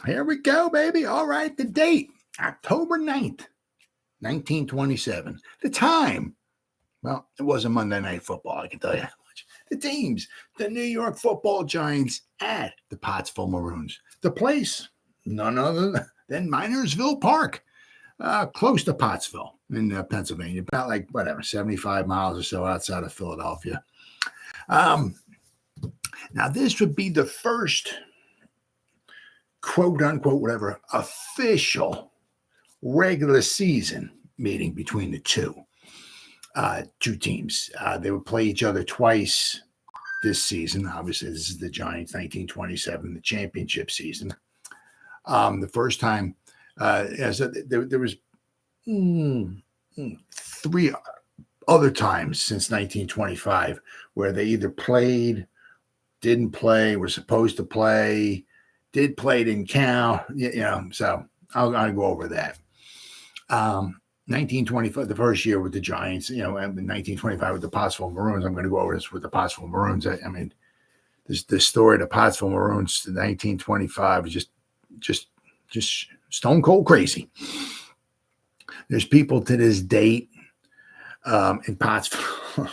Here we go, baby. All right, the date, October 9th, 1927. The time, well, it was a Monday Night Football, I can tell you that much. The teams, the New York Football Giants at the Pottsville Maroons. The place, none other than Minersville Park, close to Pottsville in Pennsylvania, about 75 miles or so outside of Philadelphia. Now, this would be the first, quote unquote, whatever, official regular season meeting between the two teams. They would play each other twice this season. Obviously, this is the Giants 1927, the championship season. The first time, there was 3 other times since 1925 where they either played, didn't play, were supposed to play, did play, didn't count. So I'll go over that. 1925, the first year with the Giants, and 1925 with the Pottsville Maroons. I'm going to go over this with the Pottsville Maroons. I mean, the story of the Pottsville Maroons in 1925 is just stone cold crazy. There's people to this date in Pottsville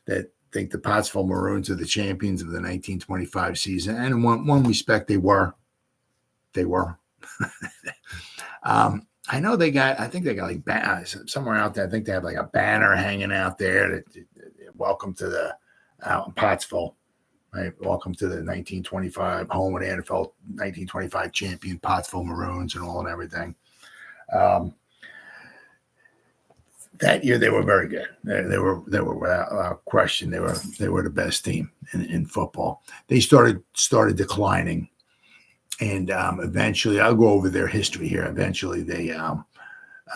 that think the Pottsville Maroons are the champions of the 1925 season, and in one respect, they were. I know I think they got somewhere out there. I think they have a banner hanging out there that welcome to the out in Pottsville, right? Welcome to the 1925 home of the NFL 1925 champion Pottsville Maroons and all and everything. That year they were very good. They were without question. They were the best team in football. They started declining. And eventually, I'll go over their history here. Eventually, they wound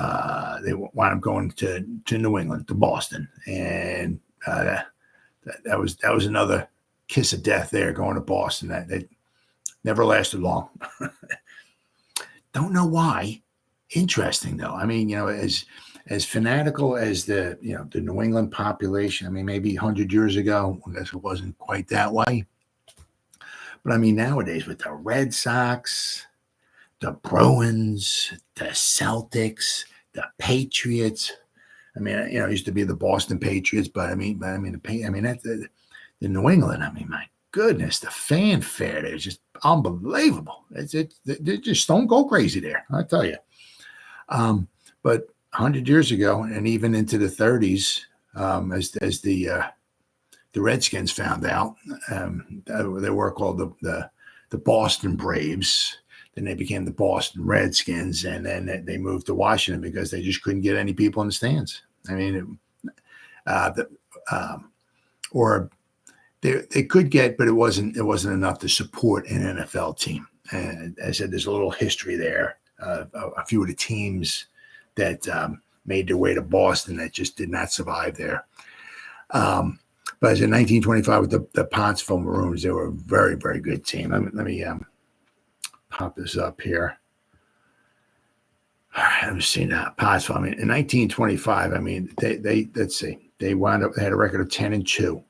up going to New England, to Boston, and that was another kiss of death there, going to Boston. That never lasted long. Don't know why. Interesting though. I mean, as fanatical as the New England population. I mean, maybe 100 years ago, I guess it wasn't quite that way. But I mean, nowadays with the Red Sox, the Bruins, the Celtics, the Patriots. I mean, it used to be the Boston Patriots, but that's the New England. I mean, my goodness, the fanfare there is just unbelievable. They're just stone cold crazy there, I tell you. But 100 years ago, and even into the 30s, as the Redskins found out, they were called the Boston Braves. Then they became the Boston Redskins, and then they moved to Washington because they just couldn't get any people in the stands. I mean, or they could get, but it wasn't enough to support an NFL team. And as I said, there's a little history there. A few of the teams that made their way to Boston that just did not survive there. But in 1925 with the Pottsville Maroons, they were a very, very good team. Let me pop this up here. All right, let me see now. Pottsville. I mean, in 1925, I mean, they let's see. They wound up. They had a record of 10-2.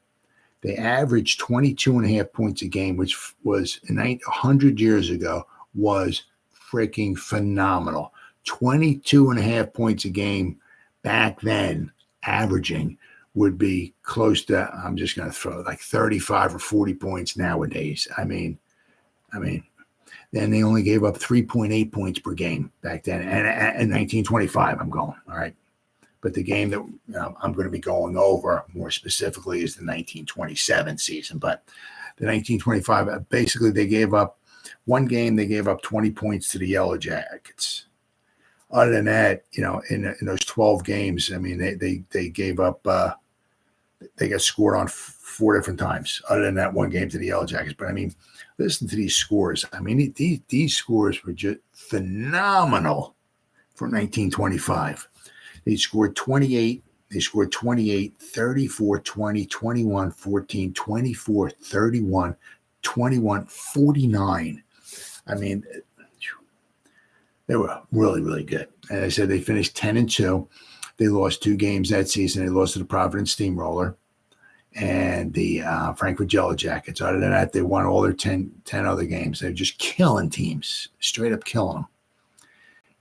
They averaged 22.5 points a game, which was 100 years ago was freaking phenomenal. 22.5 points a game back then, averaging would be close to, I'm just going to throw 35 or 40 points nowadays. I mean, then they only gave up 3.8 points per game back then. And in 1925, I'm going, all right. But the game that I'm going to be going over more specifically is the 1927 season. But the 1925, basically they gave up one game, they gave up 20 points to the Yellow Jackets. Other than that, in those 12 games, I mean, they gave up, they got scored on 4 different times, other than that one game to the Yellow Jackets. But I mean, listen to these scores. I mean, these scores were just phenomenal for 1925. They scored 28. They scored 28, 34, 20, 21, 14, 24, 31, 21, 49. I mean, they were really, really good. And I said they finished 10-2. They lost 2 games that season. They lost to the Providence Steamroller. and the Frankfurt Yellow Jackets. Other than that, they won all their 10 other games. They're just killing teams, straight up killing them.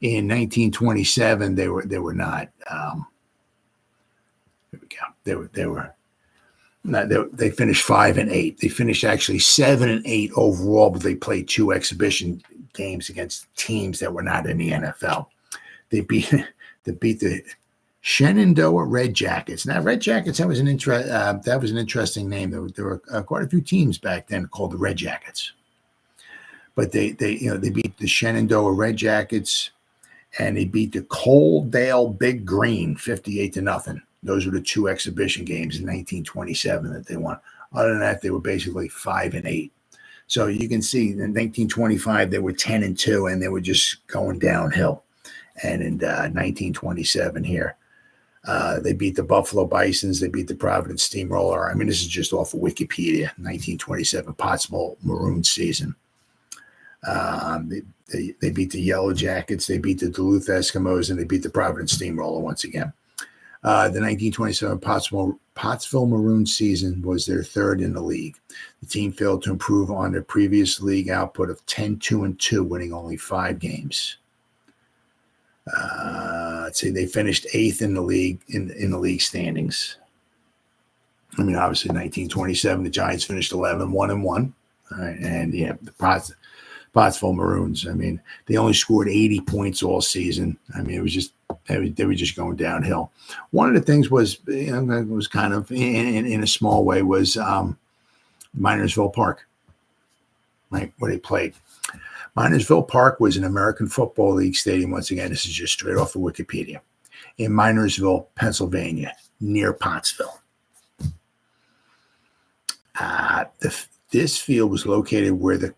In 1927, they were not. Here we go. They finished 5-8. They finished actually 7-8 overall, but they played 2 exhibition games against teams that were not in the NFL. They beat the Shenandoah Red Jackets. Now, Red Jackets, that was an interesting name. There were quite a few teams back then called the Red Jackets, but they beat the Shenandoah Red Jackets, and they beat the Coaldale Big Green 58-0. Those were the 2 exhibition games in 1927 that they won. Other than that, they were basically 5-8. So you can see in 1925 they were 10-2, and they were just going downhill. And in 1927 here, they beat the Buffalo Bisons. They beat the Providence Steamroller. I mean, this is just off of Wikipedia. 1927 Pottsville Maroons season. They beat the Yellow Jackets. They beat the Duluth Eskimos, and they beat the Providence Steamroller once again. The 1927 Pottsville Maroons season was their 3rd in the league. The team failed to improve on their previous league output of 10-2-2, winning only 5 games. Let's see, they finished 8th in the league in the league standings. I mean, obviously, 1927, the Giants finished 11-1-1. All right, and yeah, the Pottsville Maroons. I mean, they only scored 80 points all season. I mean, it was just they were just going downhill. One of the things was, was kind of in a small way was Minersville Park, right, where they played. Minersville Park was an American Football League stadium. Once again, this is just straight off of Wikipedia. In Minersville, Pennsylvania, near Pottsville. This field was located where the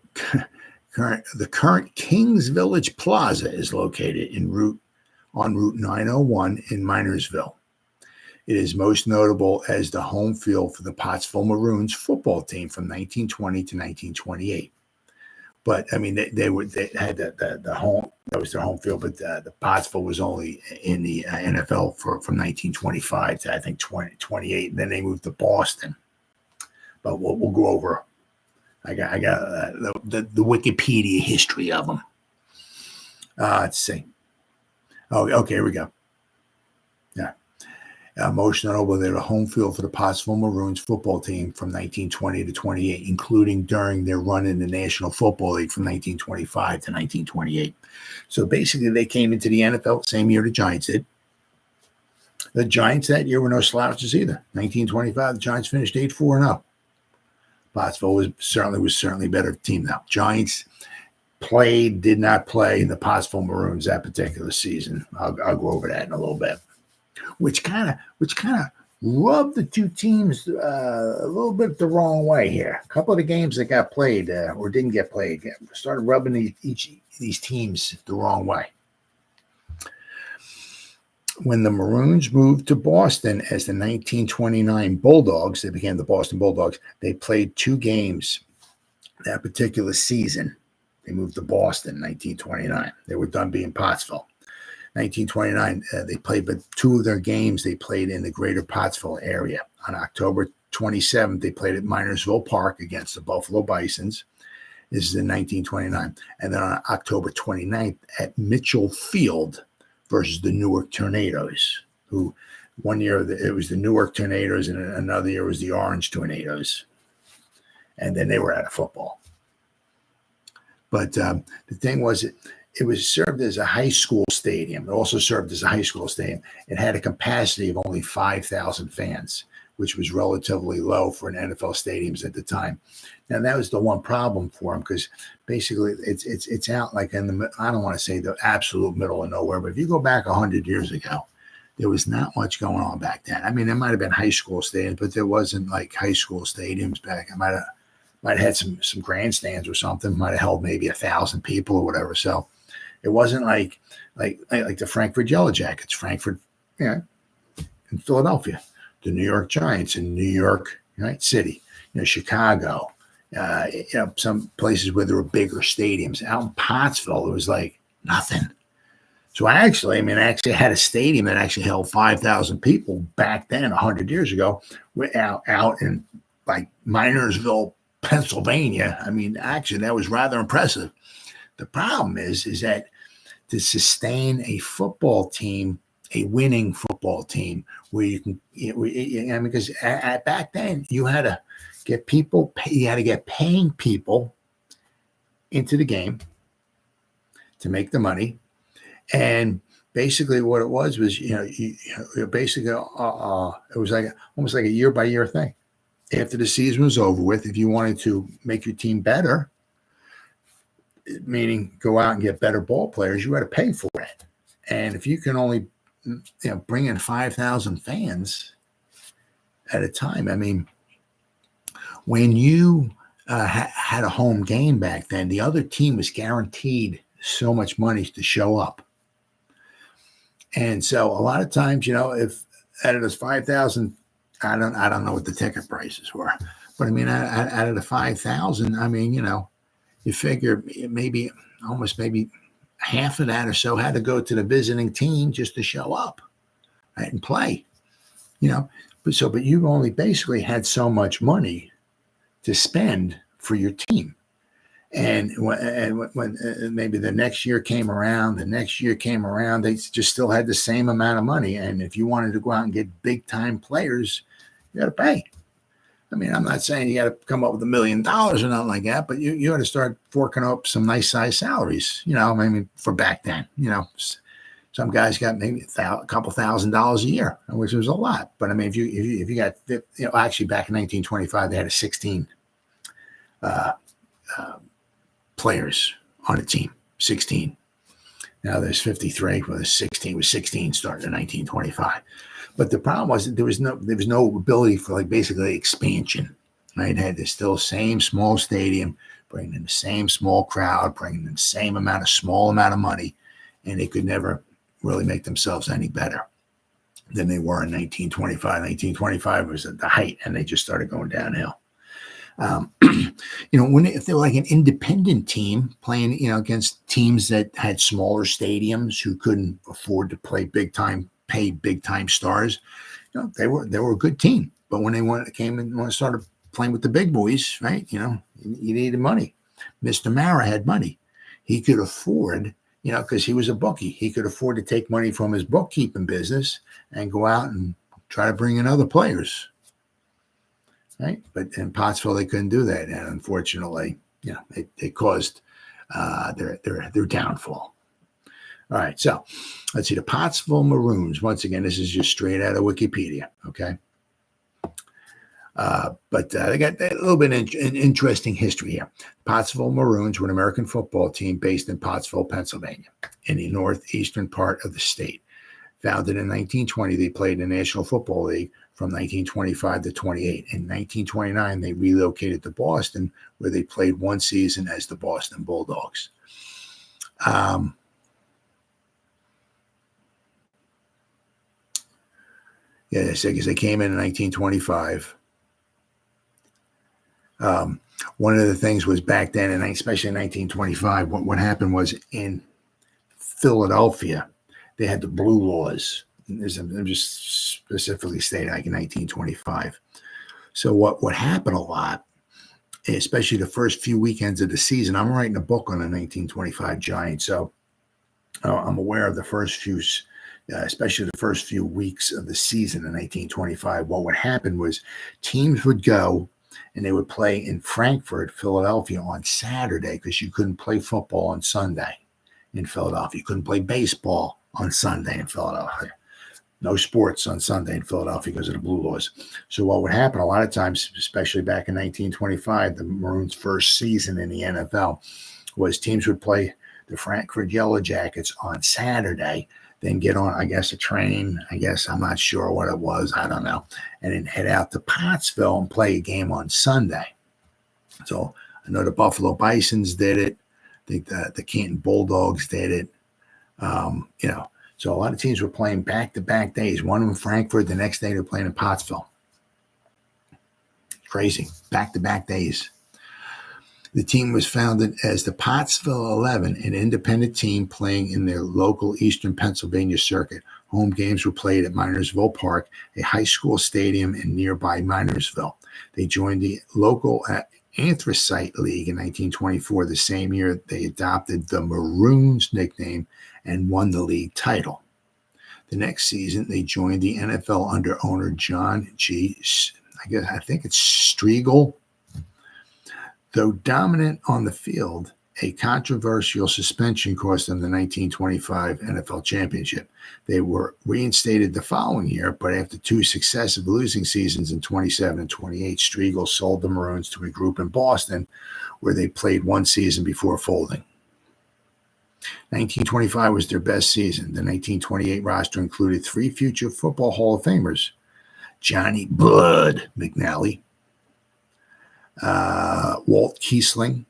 current Kings Village Plaza is located on Route 901 in Minersville. It is most notable as the home field for the Pottsville Maroons football team from 1920 to 1928. But I mean, they had the home, that was their home field, but the Pottsville was only in the NFL from 1925 to I think 2028, and then they moved to Boston. But we'll go over. I got the Wikipedia history of them. Let's see. Oh, okay, here we go. Yeah. Most notable, they were home field for the Pottsville Maroons football team from 1920 to 28, including during their run in the National Football League from 1925 to 1928. So basically, they came into the NFL the same year the Giants did. The Giants that year were no slouches either. 1925, the Giants finished 8-4-0. Pottsville was certainly a better team now. Giants did not play the Pottsville Maroons that particular season. I'll go over that in a little bit. Which kind of rubbed the two teams a little bit the wrong way here. A couple of the games that got played or didn't get played started rubbing these teams the wrong way. When the Maroons moved to Boston as the 1929 Bulldogs, they became the Boston Bulldogs. They played 2 games that particular season. They moved to Boston in 1929. They were done being Pottsville. 1929, they played, but 2 of their games they played in the greater Pottsville area. On October 27th, they played at Minersville Park against the Buffalo Bisons. This is in 1929. And then on October 29th at Mitchell Field versus the Newark Tornadoes, who one year it was the Newark Tornadoes and another year was the Orange Tornadoes. And then they were out of football. But the thing was, it was served as a high school stadium. It also served as a high school stadium. It had a capacity of only 5,000 fans, which was relatively low for an NFL stadiums at the time. Now, that was the one problem for them because basically it's out like in the, I don't want to say the absolute middle of nowhere, but if you go back 100 years ago, there was not much going on back then. I mean, there might have been high school stadiums, but there wasn't like high school stadiums back. I might have had some grandstands or something, might have held maybe 1,000 people or whatever. So it wasn't like the Frankfurt Yellow Jackets, Frankfurt, in Philadelphia, the New York Giants in New York, right, City, Chicago, some places where there were bigger stadiums. Out in Pottsville, it was like nothing. So I actually had a stadium that actually held 5,000 people back then, 100 years ago, out in like Minersville, Pennsylvania. I mean, actually, that was rather impressive. The problem is that to sustain a football team, a winning football team, where you can, because back then you had to get people, you had to get paying people into the game to make the money. And basically what it was, basically it was like almost like a year by year thing. After the season was over with, if you wanted to make your team better, meaning go out and get better ball players, you had to pay for it. And if you can only bring in 5,000 fans at a time, I mean, when you had a home game back then, the other team was guaranteed so much money to show up. And so a lot of times, if out of those 5,000, I don't know what the ticket prices were, but I mean, out of the 5,000, I mean, you figure maybe half of that or so had to go to the visiting team just to show up, right, and play, but you only basically had so much money to spend for your team. And when maybe the next year came around, they just still had the same amount of money. And if you wanted to go out and get big time players, you got to pay. I mean, I'm not saying you got to come up with $1 million or nothing like that, but you got to start forking up some nice size salaries, for back then. Some guys got maybe a couple $1,000s a year, which was a lot. But I mean, if you got, actually back in 1925, they had a 16 players on a team, 16. Now there's 53. Well, there's 16. Was 16 starting in 1925. But the problem was that there was no ability for basically expansion. Right? It had the still same small stadium, bringing in the same small crowd, bringing in the same small amount of money, and they could never really make themselves any better than they were in 1925. 1925 was at the height, and they just started going downhill. If they were like an independent team playing, against teams that had smaller stadiums who couldn't afford to pay big time stars, they were a good team. But when they started playing with the big boys, right? You needed money. Mr. Mara had money. He could afford, because he was a bookie, he could afford to take money from his bookkeeping business and go out and try to bring in other players. Right, but in Pottsville they couldn't do that, and unfortunately, it caused their downfall. All right, so let's see the Pottsville Maroons. Once again, this is just straight out of Wikipedia. Okay, but they got a little bit of interesting history here. Pottsville Maroons were an American football team based in Pottsville, Pennsylvania, in the northeastern part of the state. Founded in 1920, they played in the National Football League from 1925 to 28. In 1929, they relocated to Boston, where they played one season as the Boston Bulldogs. Because they came in 1925. One of the things was back then, and especially in 1925, what happened was in Philadelphia, they had the blue laws. I'm just specifically stating like in 1925. So what happened a lot, especially the first few weekends of the season, I'm writing a book on the 1925 Giants, so I'm aware of the first few, especially the first few weeks of the season in 1925. What would happen was teams would go and they would play in Frankfort, Philadelphia on Saturday, because you couldn't play football on Sunday in Philadelphia. You couldn't play baseball on Sunday in Philadelphia. No sports on Sunday in Philadelphia because of the blue laws. So what would happen a lot of times, especially back in 1925, the Maroons' first season in the NFL, was teams would play the Frankfurt Yellow Jackets on Saturday, then get on, I guess, a train. I'm not sure what it was. I don't know. And then head out to Pottsville and play a game on Sunday. So I know the Buffalo Bisons did it. I think the Canton Bulldogs did it. So a lot of teams were playing back-to-back days. One in Frankfurt, the next day they're playing in Pottsville. Crazy, back-to-back days. The team was founded as the Pottsville 11, an independent team playing in their local Eastern Pennsylvania circuit. Home games were played at Minersville Park, a high school stadium in nearby Minersville. They joined the local Anthracite League in 1924. The same year, they adopted the Maroons nickname and won the league title. The next season, they joined the NFL under owner John G. I think it's Striegel. Though dominant on the field, a controversial suspension cost them the 1925 NFL championship. They were reinstated the following year, but after two successive losing seasons in 27 and 28, Striegel sold the Maroons to a group in Boston, where they played one season before folding. 1925 was their best season. The 1928 roster included three future Football Hall of Famers: Johnny Blood McNally, Walt Kiesling,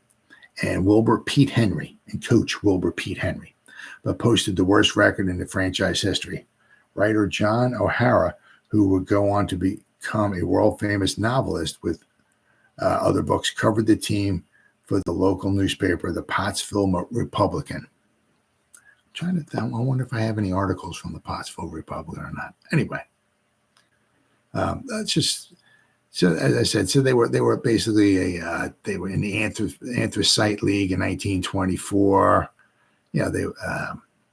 and Pete Henry, Coach Wilbur Pete Henry, but posted the worst record in the franchise history. Writer John O'Hara, who would go on to become a world-famous novelist with other books, covered the team for the local newspaper, the Pottsville Republican. I wonder if I have any articles from the Pottsville Republican or not. Anyway, that's just so. As I said, so they were basically they were in the Anthracite League in 1924. Yeah,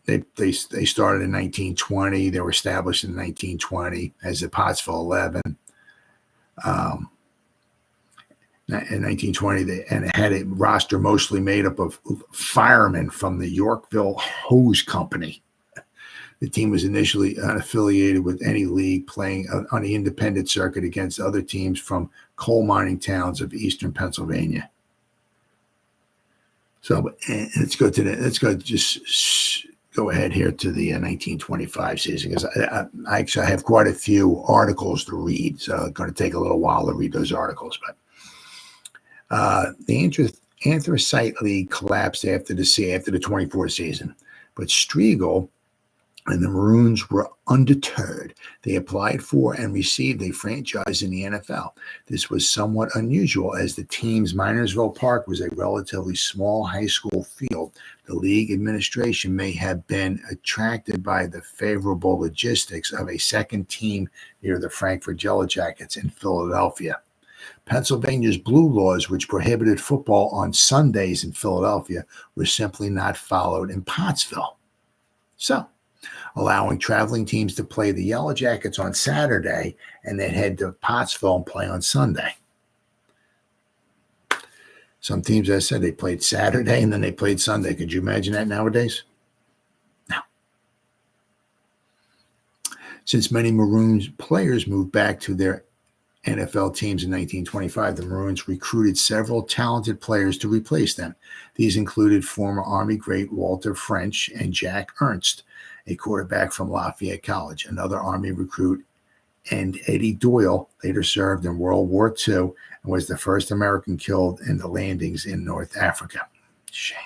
they started in 1920. They were established in 1920 as the Pottsville 11. In 1920, and it had a roster mostly made up of firemen from the Yorkville Hose Company. The team was initially unaffiliated with any league, playing on the independent circuit against other teams from coal mining towns of eastern Pennsylvania. So let's go ahead here to the 1925 season, because I actually have quite a few articles to read. So it's going to take a little while to read those articles, but. The Anthracite League collapsed after the 24 season, but Striegel and the Maroons were undeterred. They applied for and received a franchise in the NFL. This was somewhat unusual, as the team's Minersville Park was a relatively small high school field. The league administration may have been attracted by the favorable logistics of a second team near the Frankfurt Yellow Jackets in Philadelphia. Pennsylvania's blue laws, which prohibited football on Sundays in Philadelphia, were simply not followed in Pottsville. So, allowing traveling teams to play the Yellow Jackets on Saturday and then head to Pottsville and play on Sunday. Some teams, as I said, they played Saturday and then they played Sunday. Could you imagine that nowadays? No. Since many Maroons players moved back to their NFL teams in 1925, the Maroons recruited several talented players to replace them. These included former Army great Walter French and Jack Ernst, a quarterback from Lafayette College, another Army recruit, and Eddie Doyle later served in World War II and was the first American killed in the landings in North Africa. Shame.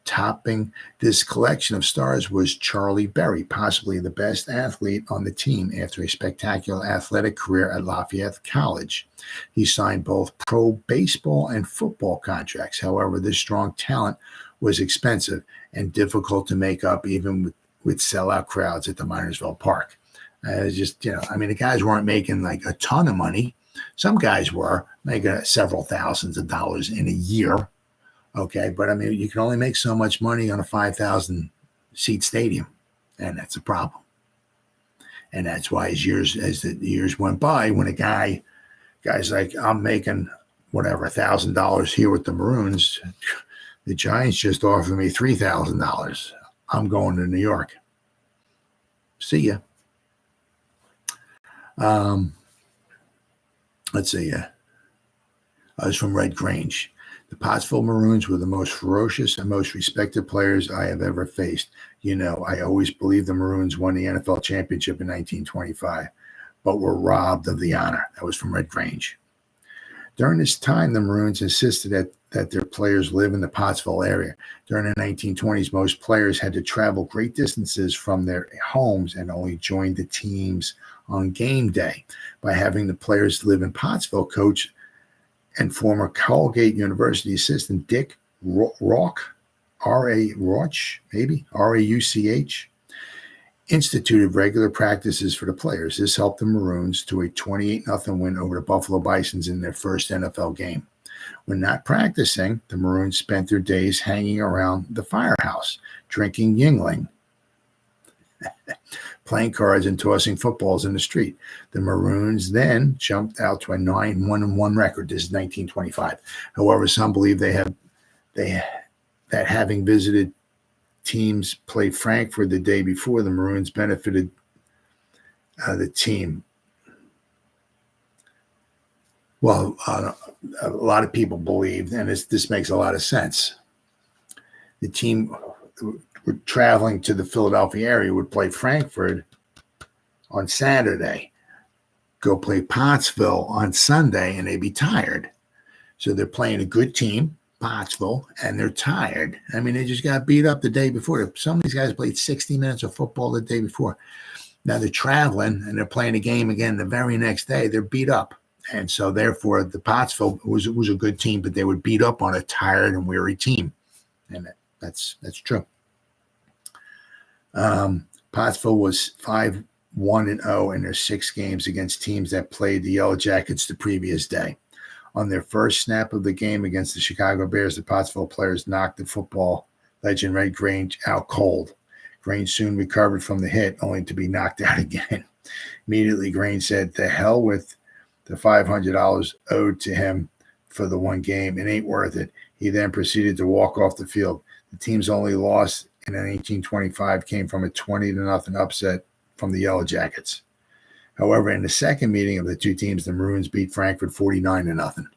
Topping this collection of stars was Charlie Berry, possibly the best athlete on the team after a spectacular athletic career at Lafayette College. He signed both pro baseball and football contracts. However, this strong talent was expensive and difficult to make up, even with sellout crowds at the Minersville Park. The guys weren't making like a ton of money. Some guys were making several thousands of dollars in a year. Okay, but you can only make so much money on a 5,000 seat stadium, and that's a problem. And that's why as the years went by, when a guy's like, I'm making whatever $1,000 here with the Maroons, the Giants just offered me $3,000. I'm going to New York. See ya. Let's see. I was from Red Grange. The Pottsville Maroons were the most ferocious and most respected players I have ever faced. I always believed the Maroons won the NFL championship in 1925, but were robbed of the honor. That was from Red Grange. During this time, the Maroons insisted that their players live in the Pottsville area. During the 1920s, most players had to travel great distances from their homes and only joined the teams on game day. By having the players live in Pottsville, Coach and former Colgate University assistant Dick Rauch, R-A-U-C-H, instituted regular practices for the players. This helped the Maroons to a 28-0 win over the Buffalo Bisons in their first NFL game. When not practicing, the Maroons spent their days hanging around the firehouse, drinking Yingling, playing cards, and tossing footballs in the street. The Maroons then jumped out to a 9-1-1 record. This is 1925. However, some believe that having visited teams play Frankfurt the day before, the Maroons benefited the team. Well, a lot of people believe, and this makes a lot of sense, the team traveling to the Philadelphia area would play Frankfurt on Saturday, go play Pottsville on Sunday, and they'd be tired. So they're playing a good team, Pottsville, and they're tired. I mean, they just got beat up the day before. Some of these guys played 60 minutes of football the day before. Now they're traveling, and they're playing a game again the very next day. They're beat up. And so, therefore, the Pottsville was a good team, but they would beat up on a tired and weary team. And that's true. Pottsville was 5-1-0 in their 6 games against teams that played the Yellow Jackets the previous day. On their first snap of the game against the Chicago Bears, the Pottsville players knocked the football legend Red Grange out cold. Grange soon recovered from the hit, only to be knocked out again. Immediately, Grange said, "The hell with the $500 owed to him for the one game. It ain't worth it." He then proceeded to walk off the field. The team's only loss in 1825 came from a 20-0 upset from the Yellow Jackets. However, in the second meeting of the two teams, the Maroons beat Frankfurt 49-0.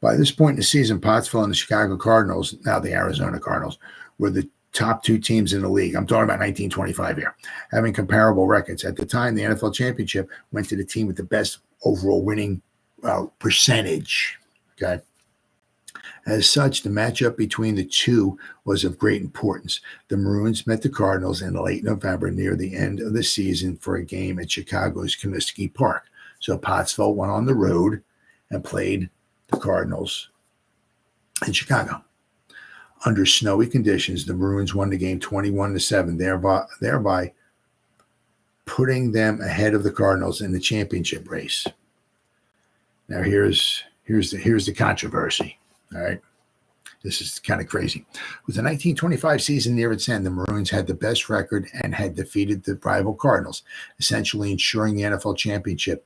By this point in the season, Pottsville and the Chicago Cardinals, now the Arizona Cardinals, were the top 2 teams in the league. I'm talking about 1925 here, having comparable records. At the time, the NFL championship went to the team with the best overall winning percentage. Okay. As such, the matchup between the two was of great importance. The Maroons met the Cardinals in late November near the end of the season for a game at Chicago's Comiskey Park. So Pottsville went on the road and played the Cardinals in Chicago. Under snowy conditions, the Maroons won the game 21-7, thereby putting them ahead of the Cardinals in the championship race. Now, here's the controversy. All right, this is kind of crazy. With the 1925 season near its end, the Maroons had the best record and had defeated the rival Cardinals, essentially ensuring the NFL championship.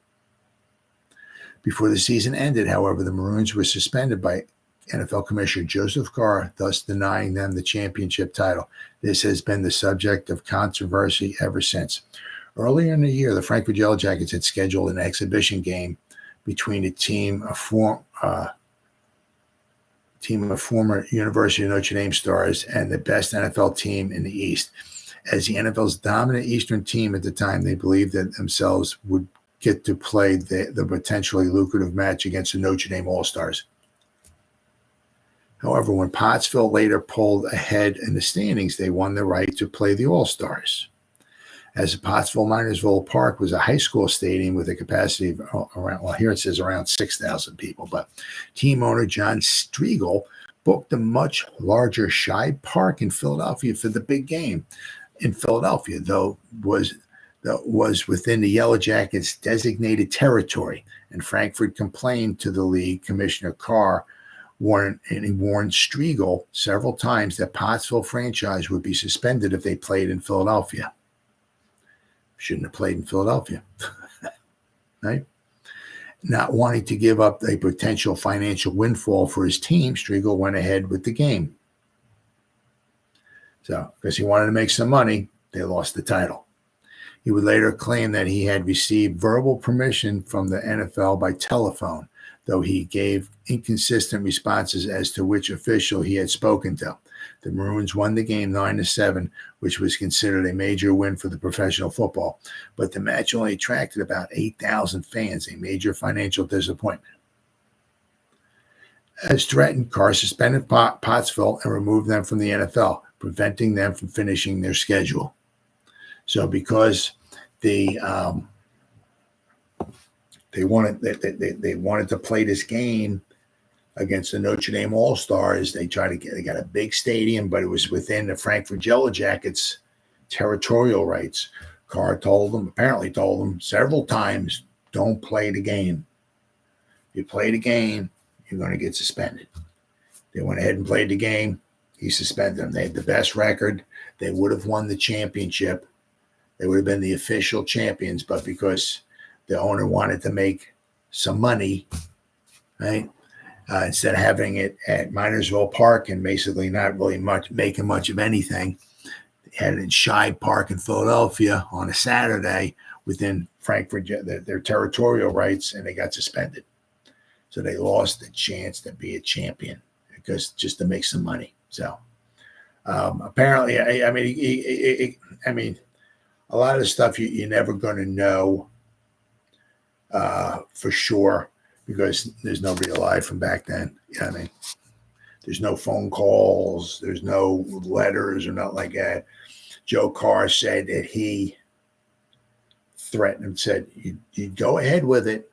Before the season ended, however, the Maroons were suspended by NFL Commissioner Joseph Carr, thus denying them the championship title. This has been the subject of controversy ever since. Earlier in the year, the Frankfurt Yellow Jackets had scheduled an exhibition game between a team of former University of Notre Dame stars and the best NFL team in the East. As the NFL's dominant Eastern team at the time, they believed that themselves would get to play the potentially lucrative match against the Notre Dame All-Stars. However, when Pottsville later pulled ahead in the standings, they won the right to play the All-Stars. As the Pottsville Minersville Park was a high school stadium with a capacity of around, well, here it says around 6,000 people, but team owner John Striegel booked a much larger Shibe Park in Philadelphia for the big game. In Philadelphia, though, was within the Yellow Jackets' designated territory, and Frankfurt complained to the league commissioner Carr, warned Striegel several times that Pottsville franchise would be suspended if they played in Philadelphia. Shouldn't have played in Philadelphia, right? Not wanting to give up a potential financial windfall for his team, Striegel went ahead with the game. So, because he wanted to make some money, they lost the title. He would later claim that he had received verbal permission from the NFL by telephone, though he gave inconsistent responses as to which official he had spoken to. The Maroons won the game 9-7, which was considered a major win for the professional football, but the match only attracted about 8,000 fans, a major financial disappointment. As threatened, Carr suspended Pottsville and removed them from the NFL, preventing them from finishing their schedule. So because the they wanted to play this game against the Notre Dame All-Stars. They got a big stadium, but it was within the Frankfurt Yellow Jackets territorial rights. Carr apparently told them several times, don't play the game. If you play the game, you're going to get suspended. They went ahead and played the game. He suspended them. They had the best record. They would have won the championship. They would have been the official champions, but because the owner wanted to make some money, right? Instead of having it at Minersville Park and basically not really making much of anything, they had it in Shibe Park in Philadelphia on a Saturday within Frankfurt, their territorial rights, and they got suspended. So they lost the chance to be a champion because just to make some money. So apparently, I mean, a lot of the stuff you're never going to know for sure because there's nobody alive from back then. You know what I mean? There's no phone calls. There's no letters or nothing like that. Joe Carr said that he threatened him, said, you go ahead with it,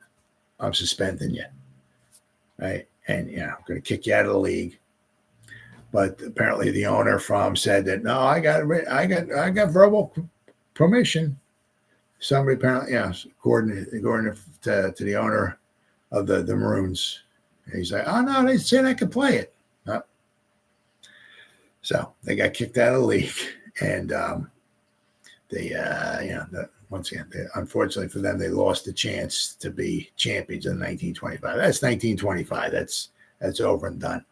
I'm suspending you. Right? And, I'm going to kick you out of the league. But apparently the owner said that, no, I got verbal permission. Somebody apparently, according to the owner of the Maroons, he's like, oh no, they said I could play it. So they got kicked out of the league, and once again, unfortunately for them, they lost the chance to be champions in 1925. That's 1925. That's over and done.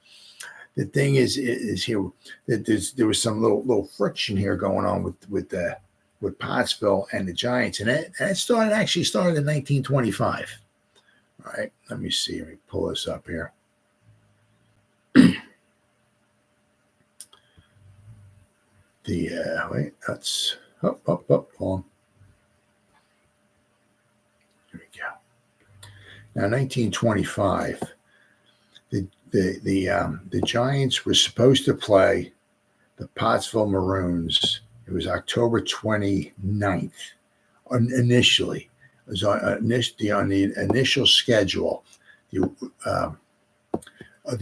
The thing is here that there was some little friction here going on with Pottsville and the Giants, and that started in 1925. All right, let me see. Let me pull this up here. Wait, that's hold on. Here we go. Now, 1925. The Giants were supposed to play the Pottsville Maroons. It was October 29th. Initially, it was on the initial schedule, the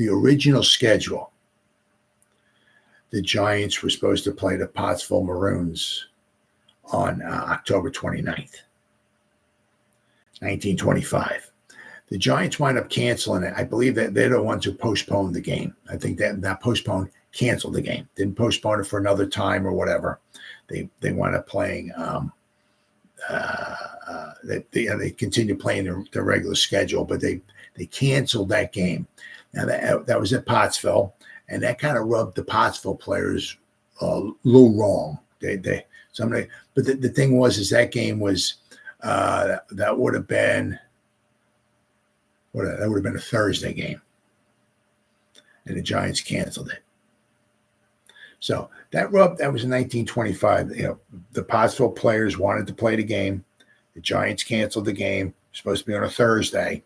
original schedule. The Giants were supposed to play the Pottsville Maroons on October 29th, 1925. The Giants wind up canceling it. I believe that they're the ones who postponed the game. I think that canceled the game. Didn't postpone it for another time or whatever. They wound up playing. They continued playing their regular schedule, but they canceled that game. Now that was at Pottsville, and that kind of rubbed the Pottsville players a little wrong. But the thing was that game was that would have been. That would have been a Thursday game, and the Giants canceled it. So that was in 1925. The Pottsville players wanted to play the game. The Giants canceled the game. It was supposed to be on a Thursday.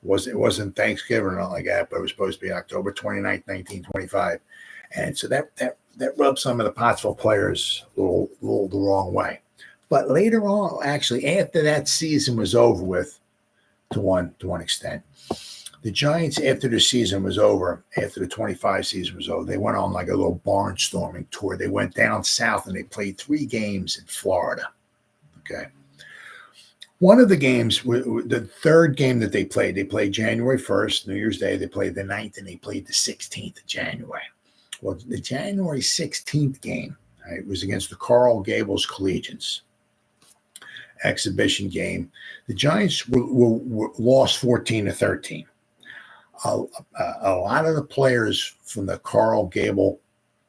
It wasn't Thanksgiving or nothing like that, but it was supposed to be October 29th, 1925. And so that rubbed some of the Pottsville players a little the wrong way. But later on, actually, after that season was over with, to one extent, the Giants, after the season was over, after the 25 season was over, they went on like a little barnstorming tour. They went down south and they played 3 games in Florida. Okay. One of the games, the third game that they played January 1st, New Year's Day. They played the 9th and they played the 16th of January. Well, the January 16th game, right, was against the Coral Gables Collegians. Exhibition game. The Giants were lost 14-13. A lot of the players from the Coral Gables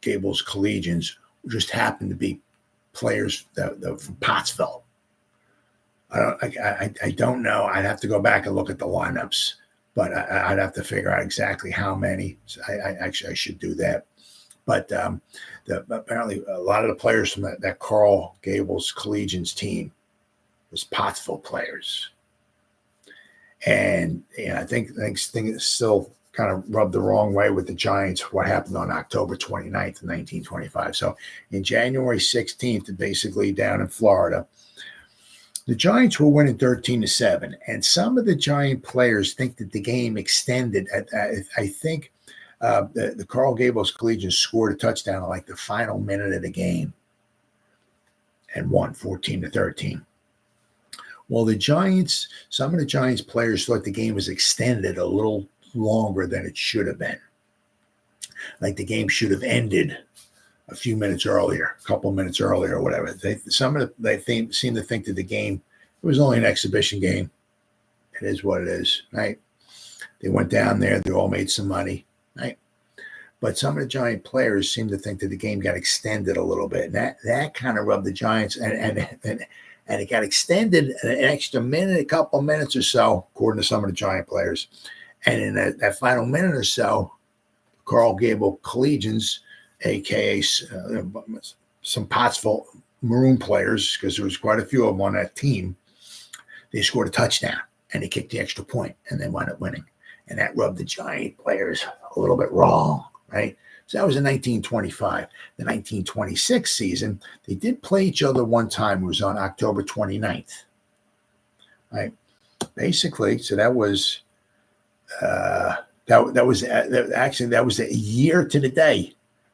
Collegians just happened to be players that from Pottsville. I don't know. I'd have to go back and look at the lineups, but I'd have to figure out exactly how many. So I should do that. But apparently a lot of the players from that Coral Gables Collegians team was Pottsville players. And I think it's still kind of rubbed the wrong way with the Giants, what happened on October 29th, 1925. So in January 16th, basically down in Florida, The Giants were winning 13-7, and some of the Giant players think that the game extended. I think the Coral Gables Collegians scored a touchdown in like the final minute of the game and won 14-13. Well, some of the Giants players thought the game was extended a little longer than it should have been. Like the game should have ended a few minutes earlier, a couple minutes earlier, or whatever. They seem to think that the game, it was only an exhibition game. It is what it is, right? They went down there, they all made some money, right? But some of the Giant players seem to think that the game got extended a little bit. And that kind of rubbed the Giants, and it got extended an extra minute, a couple minutes or so, according to some of the Giant players. And in that final minute or so, Coral Gable Collegians, a.k.a. Some Pottsville Maroon players, because there was quite a few of them on that team, they scored a touchdown, and they kicked the extra point, and they wound up winning. And that rubbed the Giant players a little bit wrong, right? So that was in 1925. The 1926 season, they did play each other one time. It was on October 29th, right? Basically, so that was that was a year to the day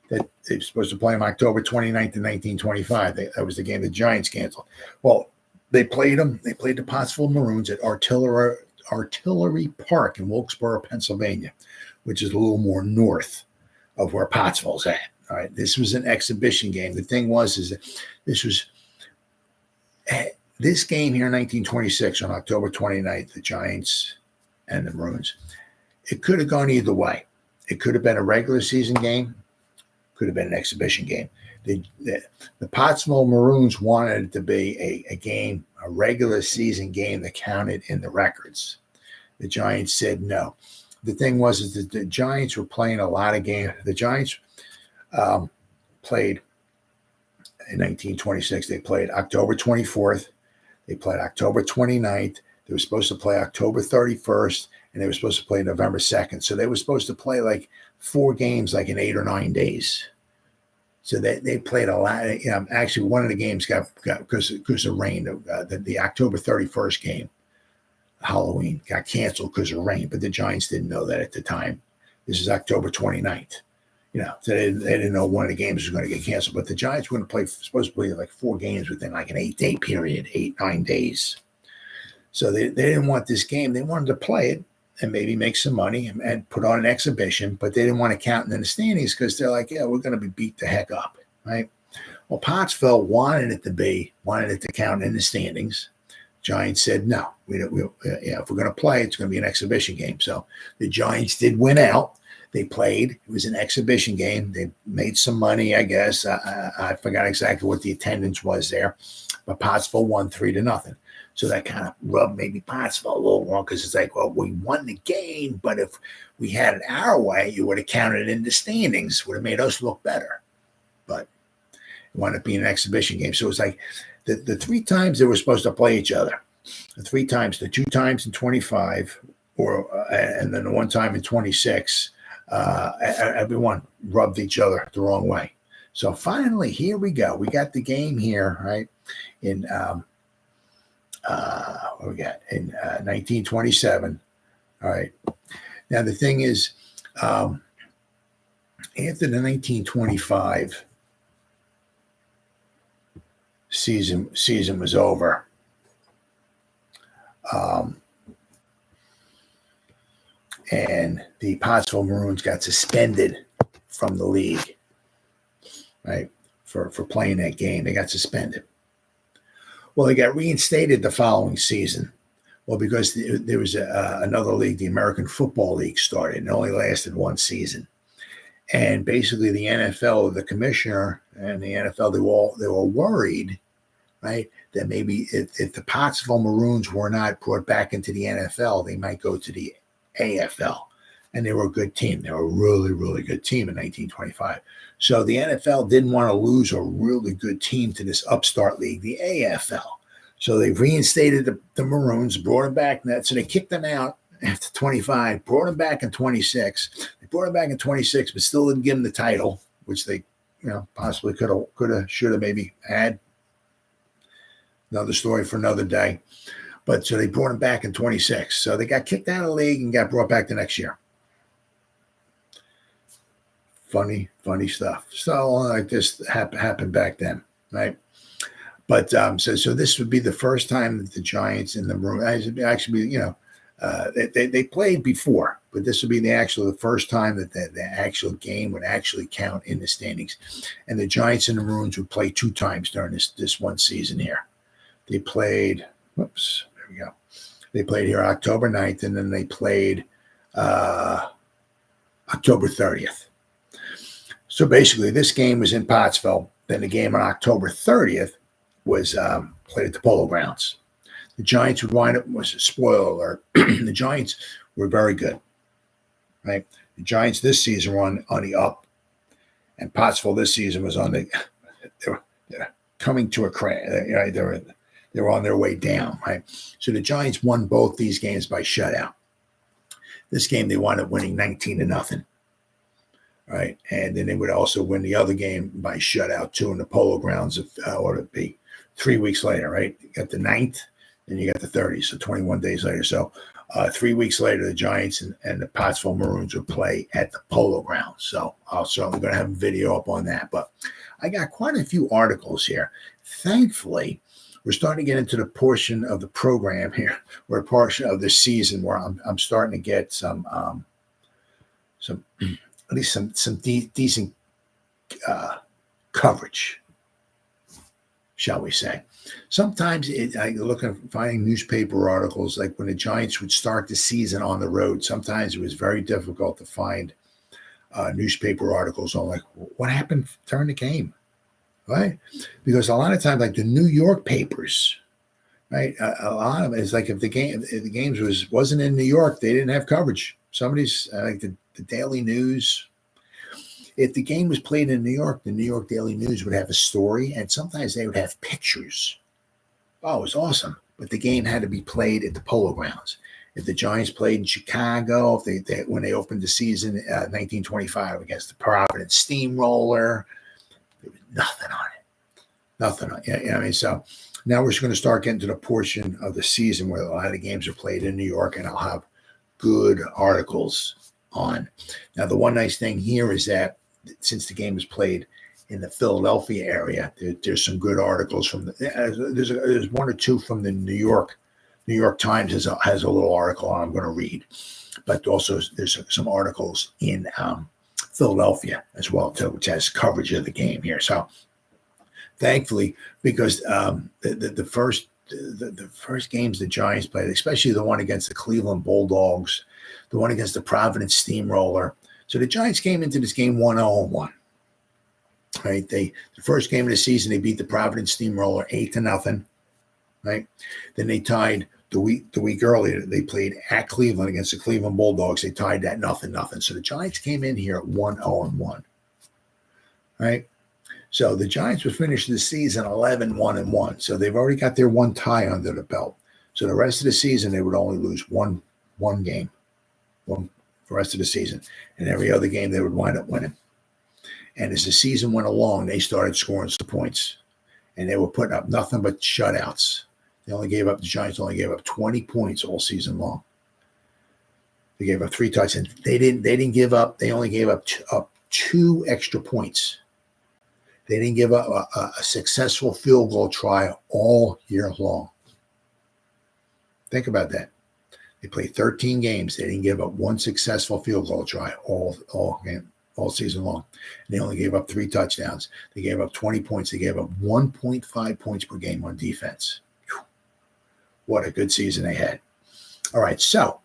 that they were supposed to play them October 29th in 1925. That was the game the Giants canceled. Well, they played them. They played the Pottsville Maroons at Artillery Park in Wilkesboro, Pennsylvania, which is a little more north of where Pottsville's at. All right. This was an exhibition game. The thing is that this game here in 1926 on October 29th, the Giants and the Maroons, it could have gone either way. It could have been a regular season game, could have been an exhibition game. The Pottsville Maroons wanted it to be a game, a regular season game that counted in the records. The Giants said no. The thing is that the Giants were playing a lot of games. The Giants played in 1926. They played October 24th. They played October 29th. They were supposed to play October 31st, and they were supposed to play November 2nd. So they were supposed to play like 4 games, like in 8 or 9 days. So they played a lot. Actually, one of the games got because of rain. The October 31st game, Halloween, got canceled because of rain. But the Giants didn't know that at the time. This is October 29th. So they didn't know one of the games was going to get canceled. But the Giants were supposed to play like 4 games within like an 8-day period, 8-9 days. So they didn't want this game. They wanted to play it and maybe make some money and put on an exhibition, but they didn't want to count in the standings because they're like, yeah, we're going to be beat the heck up, right? Well, Pottsville wanted it to count in the standings. Giants said, no, if we're going to play, it's going to be an exhibition game. So the Giants did win out. They played. It was an exhibition game. They made some money, I guess. I forgot exactly what the attendance was there, but Pottsville won 3-0. So that kind of rubbed maybe Pottsville a little wrong because it's like, well, we won the game, but if we had it our way, you would have counted in the standings, would have made us look better. But it wound up being an exhibition game. So it was like the 3 times they were supposed to play each other, the 2 times in 25, and then the 1 time in 26, everyone rubbed each other the wrong way. So finally, here we go. We got the game here, right? What we got in 1927. All right. Now the thing is, after the 1925 season was over, and the Pottsville Maroons got suspended from the league, right, for playing that game. They got suspended. Well, they got reinstated the following season. Well, because there was another league, the American Football League, started, and it only lasted 1 season. And basically, the NFL, the commissioner, and the NFL, they were worried, right, that maybe if the Pottsville Maroons were not brought back into the NFL, they might go to the AFL. And they were a good team. They were a really, really good team in 1925. So the NFL didn't want to lose a really good team to this upstart league, the AFL. So they reinstated the Maroons, brought them back. So they kicked them out after 25, brought them back in 26. They brought them back in 26, but still didn't give them the title, which they possibly could have, should have maybe had. Another story for another day. But so they brought him back in 26. So they got kicked out of the league and got brought back the next year. Funny stuff. So like this happened back then, right? But so this would be the first time that the Giants in the Maroons actually, they played before, but this would be the first time that the actual game would actually count in the standings. And the Giants and the Maroons would play 2 times during this one season here. They played, there we go. They played here October 9th, and then they played October 30th. So basically, this game was in Pottsville. Then the game on October 30th was played at the Polo Grounds. The Giants would wind up, was a spoiler alert, the Giants were very good, right? The Giants this season were on the up, and Pottsville this season was on they're coming to a crash. They were on their way down, right? So the Giants won both these games by shutout. This game, they wound up winning 19-0. Right, and then they would also win the other game by shutout too in the Polo Grounds. What would it be? 3 weeks later, right? You got the 9th, and you got the 30th, so 21 days later. So 3 weeks later, the Giants and the Pottsville Maroons would play at the Polo Grounds. So I'm going to have a video up on that. But I got quite a few articles here. Thankfully, we're starting to get into the portion of the program here, or a portion of the season where I'm starting to get some at least some decent coverage, shall we say. Sometimes I look at finding newspaper articles, like when the Giants would start the season on the road, sometimes it was very difficult to find newspaper articles on like what happened during the game, right? Because a lot of times, like the New York papers, right? A lot of it is like if the games wasn't in New York, they didn't have coverage. Somebody's like the Daily News. If the game was played in New York, the New York Daily News would have a story, and sometimes they would have pictures. Oh, it was awesome. But the game had to be played at the Polo Grounds. If the Giants played in Chicago, when they opened the season 1925 against the Providence Steamroller, there was nothing on it. Nothing on it. I mean, so now we're just going to start getting to the portion of the season where a lot of the games are played in New York, and I'll have good articles on. Now, the one nice thing here is that since the game was played in the Philadelphia area, there's some good articles from there's one or two from the New York Times has a little article I'm going to read, but also there's some articles in Philadelphia as well too, which has coverage of the game here. So thankfully, because the first games the Giants played, especially the one against the Cleveland Bulldogs, the one against the Providence Steamroller. So the Giants came into this game 1-0-1. Right? The first game of the season, they beat the Providence Steamroller 8-0. Right? Then they tied the week earlier. They played at Cleveland against the Cleveland Bulldogs. They tied that 0-0. So the Giants came in here at 1-0-1. Right? So the Giants would finish the season 11-1-1. So they've already got their one tie under the belt. So the rest of the season, they would only lose one game, for the rest of the season. And every other game, they would wind up winning. And as the season went along, they started scoring some points. And they were putting up nothing but shutouts. The Giants only gave up 20 points all season long. They gave up 3 touchdowns. They didn't give up. They only gave up 2 extra points. They didn't give up a successful field goal try all year long. Think about that. They played 13 games. They didn't give up 1 successful field goal try all season long. And they only gave up 3 touchdowns. They gave up 20 points. They gave up 1.5 points per game on defense. Whew. What a good season they had. All right, so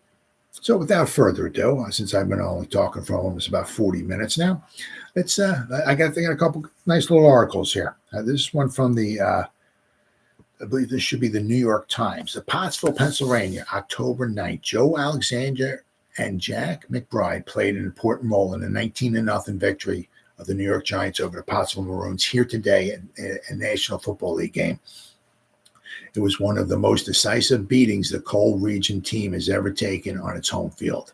without further ado, since I've been only talking for almost about 40 minutes now, let's. I got a couple nice little articles here. This one from the. I believe this should be the New York Times. The Pottsville, Pennsylvania, October 9th. Joe Alexander and Jack McBride played an important role in the 19-0 victory of the New York Giants over the Pottsville Maroons here today in a National Football League game. It was one of the most decisive beatings the Coal Region team has ever taken on its home field.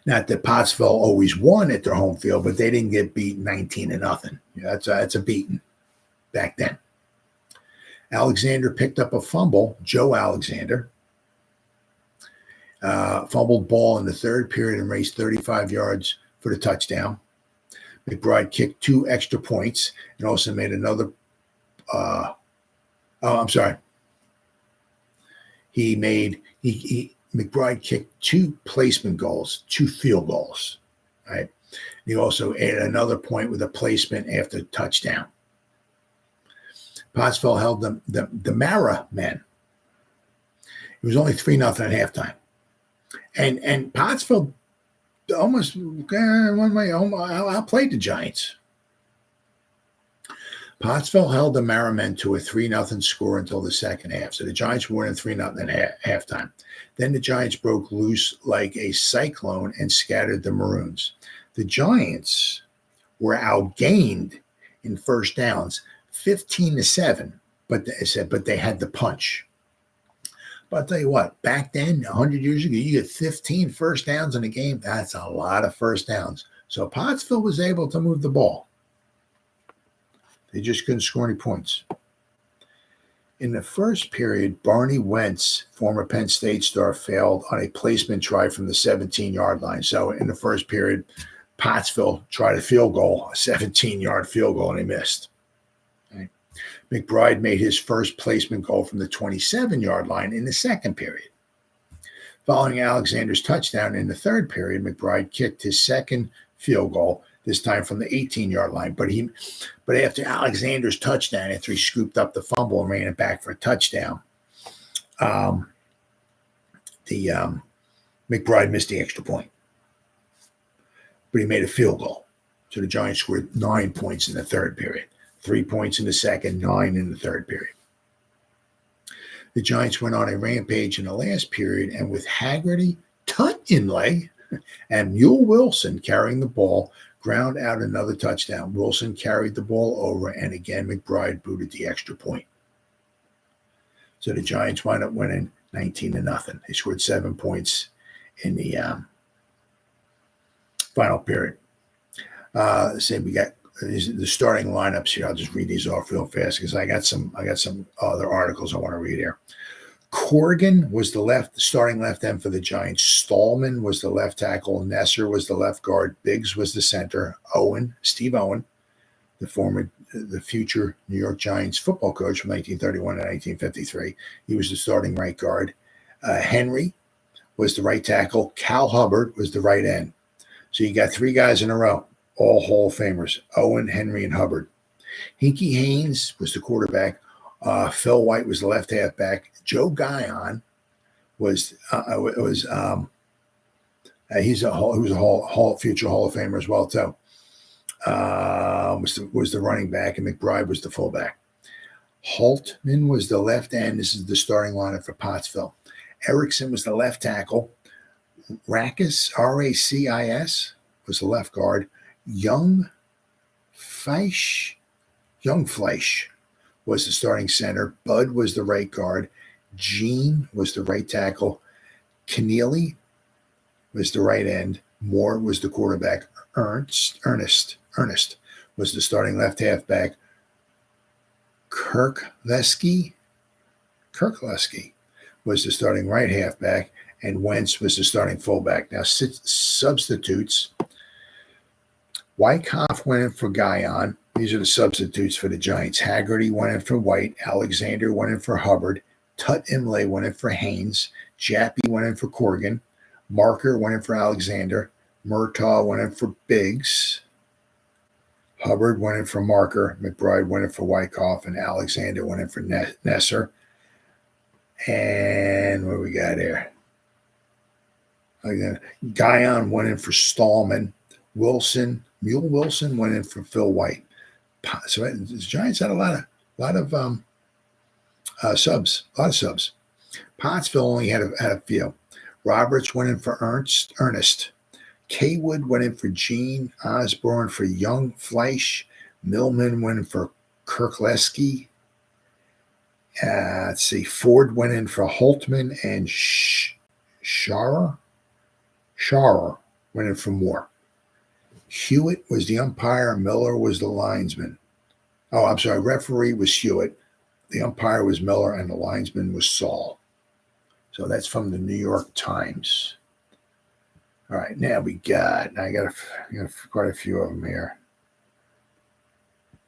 Not that Pottsville always won at their home field, but they didn't get beat 19-0. That's a beating back then. Alexander picked up a fumble. Joe Alexander fumbled ball in the third period and raced 35 yards for the touchdown. McBride kicked 2 extra points and also made another. McBride kicked 2 placement goals, 2 field goals. Right. He also added another point with a placement after the touchdown. Pottsville held the Mara men. It was only 3-0 at halftime. And Pottsville almost outplayed the Giants. Pottsville held the Mara men to a 3-0 score until the second half. So the Giants were winning 3-0 at halftime. Then the Giants broke loose like a cyclone and scattered the Maroons. The Giants were outgained in first downs, 15-7, but they had the punch. But I'll tell you what, back then, 100 years ago, you get 15 first downs in a game. That's a lot of first downs. So Pottsville was able to move the ball. They just couldn't score any points. In the first period, Barney Wentz, former Penn State star, failed on a placement try from the 17-yard line. So in the first period, Pottsville tried a field goal, a 17-yard field goal, and they missed. Okay. McBride made his first placement goal from the 27-yard line in the second period. Following Alexander's touchdown in the third period, McBride kicked his second field goal, this time from the 18-yard line. But after Alexander's touchdown, after he scooped up the fumble and ran it back for a touchdown, McBride missed the extra point. But he made a field goal. So the Giants scored 9 points in the third period, 3 points in the second, 9 in the third period. The Giants went on a rampage in the last period, and with Haggerty, Tut Inlay, and Mule Wilson carrying the ball, ground out another touchdown. Wilson carried the ball over, and again, McBride booted the extra point. So the Giants wound up winning 19-0. They scored 7 points in the final period. We got the starting lineups here. I'll just read these off real fast because I got some other articles I want to read here. Corrigan was the starting left end for the Giants. Stallman was the left tackle. Nesser was the left guard. Biggs was the center. Steve Owen, the future New York Giants football coach from 1931 to 1953. He was the starting right guard. Henry was the right tackle. Cal Hubbard was the right end. So you got 3 guys in a row, all Hall of Famers: Owen, Henry, and Hubbard. Hinkie Haynes was the quarterback. Phil White was the left halfback. Joe Guyon was he was a future Hall of Famer as well too. Was the running back, and McBride was the fullback. Holtman was the left end. This is the starting lineup for Pottsville. Erickson was the left tackle. Racis, R-A-C-I-S, was the left guard. Young Fleisch was the starting center. Bud was the right guard. Gene was the right tackle. Keneally was the right end. Moore was the quarterback. Ernest was the starting left halfback. Kirk Lesky was the starting right halfback, and Wentz was the starting fullback. Now, substitutes. Wyckoff went in for Guyon. These are the substitutes for the Giants. Haggerty went in for White. Alexander went in for Hubbard. Tut Imlay went in for Haynes. Jappy went in for Corrigan. Marker went in for Alexander. Murtaugh went in for Biggs. Hubbard went in for Marker. McBride went in for Wyckoff. And Alexander went in for Nesser. And what we got here? Guyon went in for Stallman. Mule Wilson went in for Phil White. So the Giants had a lot of subs. Pottsville only had a few. Roberts went in for Ernest. Kaywood went in for Gene. Osborne for Young Fleisch. Millman went in for Kirklesky. Let's see. Ford went in for Holtman, and Sharer went in for Moore. Hewitt was the umpire. Miller was the linesman. Referee was Hewitt. The umpire was Miller, and the linesman was Saul. So that's from the New York Times. All right, now I got quite a few of them here.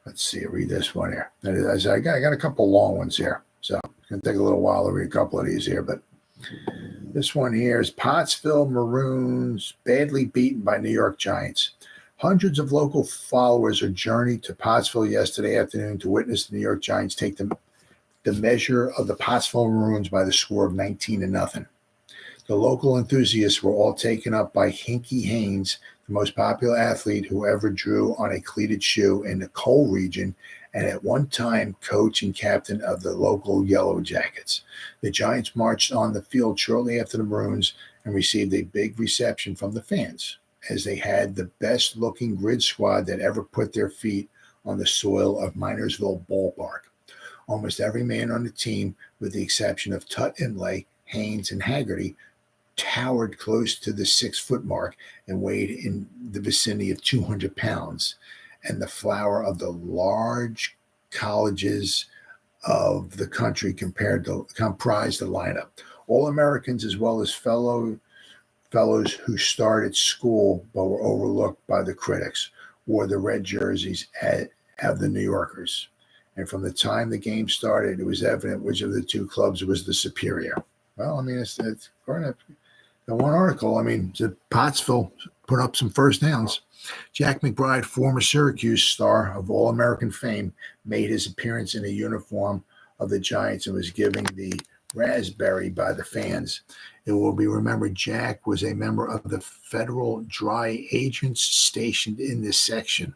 Let's see, read this one here. I got a couple long ones here, so it's going to take a little while to read a couple of these here, but this one here is Pottsville Maroons badly beaten by New York Giants. Hundreds of local followers journeyed to Pottsville yesterday afternoon to witness the New York Giants take the measure of the Pottsville Maroons by the score of 19-0. The local enthusiasts were all taken up by Hinky Haynes, the most popular athlete who ever drew on a cleated shoe in the coal region, and at one time coach and captain of the local Yellow Jackets. The Giants marched on the field shortly after the Maroons and received a big reception from the fans, as they had the best-looking grid squad that ever put their feet on the soil of Minersville Ballpark. Almost every man on the team, with the exception of Tut Imlay, Haynes, and Haggerty, towered close to the 6-foot mark and weighed in the vicinity of 200 pounds, and the flower of the large colleges of the country comprised the lineup. All Americans, as well as fellows who started school but were overlooked by the critics, wore the red jerseys of the New Yorkers. And from the time the game started, it was evident which of the two clubs was the superior. Well, I mean, it's according to the one article, I mean, Pottsville put up some first downs. Jack McBride, former Syracuse star of All-American fame, made his appearance in a uniform of the Giants and was given the raspberry by the fans. It will be remembered Jack was a member of the federal dry agents stationed in this section.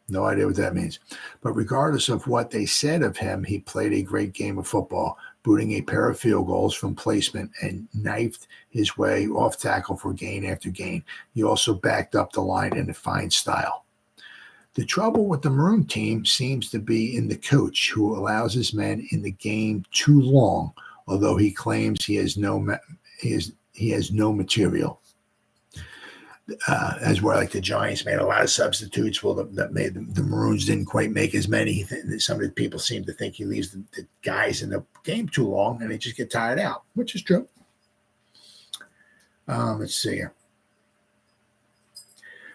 No idea what that means. But regardless of what they said of him, he played a great game of football, booting a pair of field goals from placement and knifed his way off tackle for gain after gain. He also backed up the line in a fine style. The trouble with the Maroon team seems to be in the coach, who allows his men in the game too long, although he claims he has no material. As well, like the Giants made a lot of substitutes. Well, the Maroons didn't quite make as many. Some of the people seem to think he leaves the guys in the game too long, and they just get tired out, which is true. Let's see here.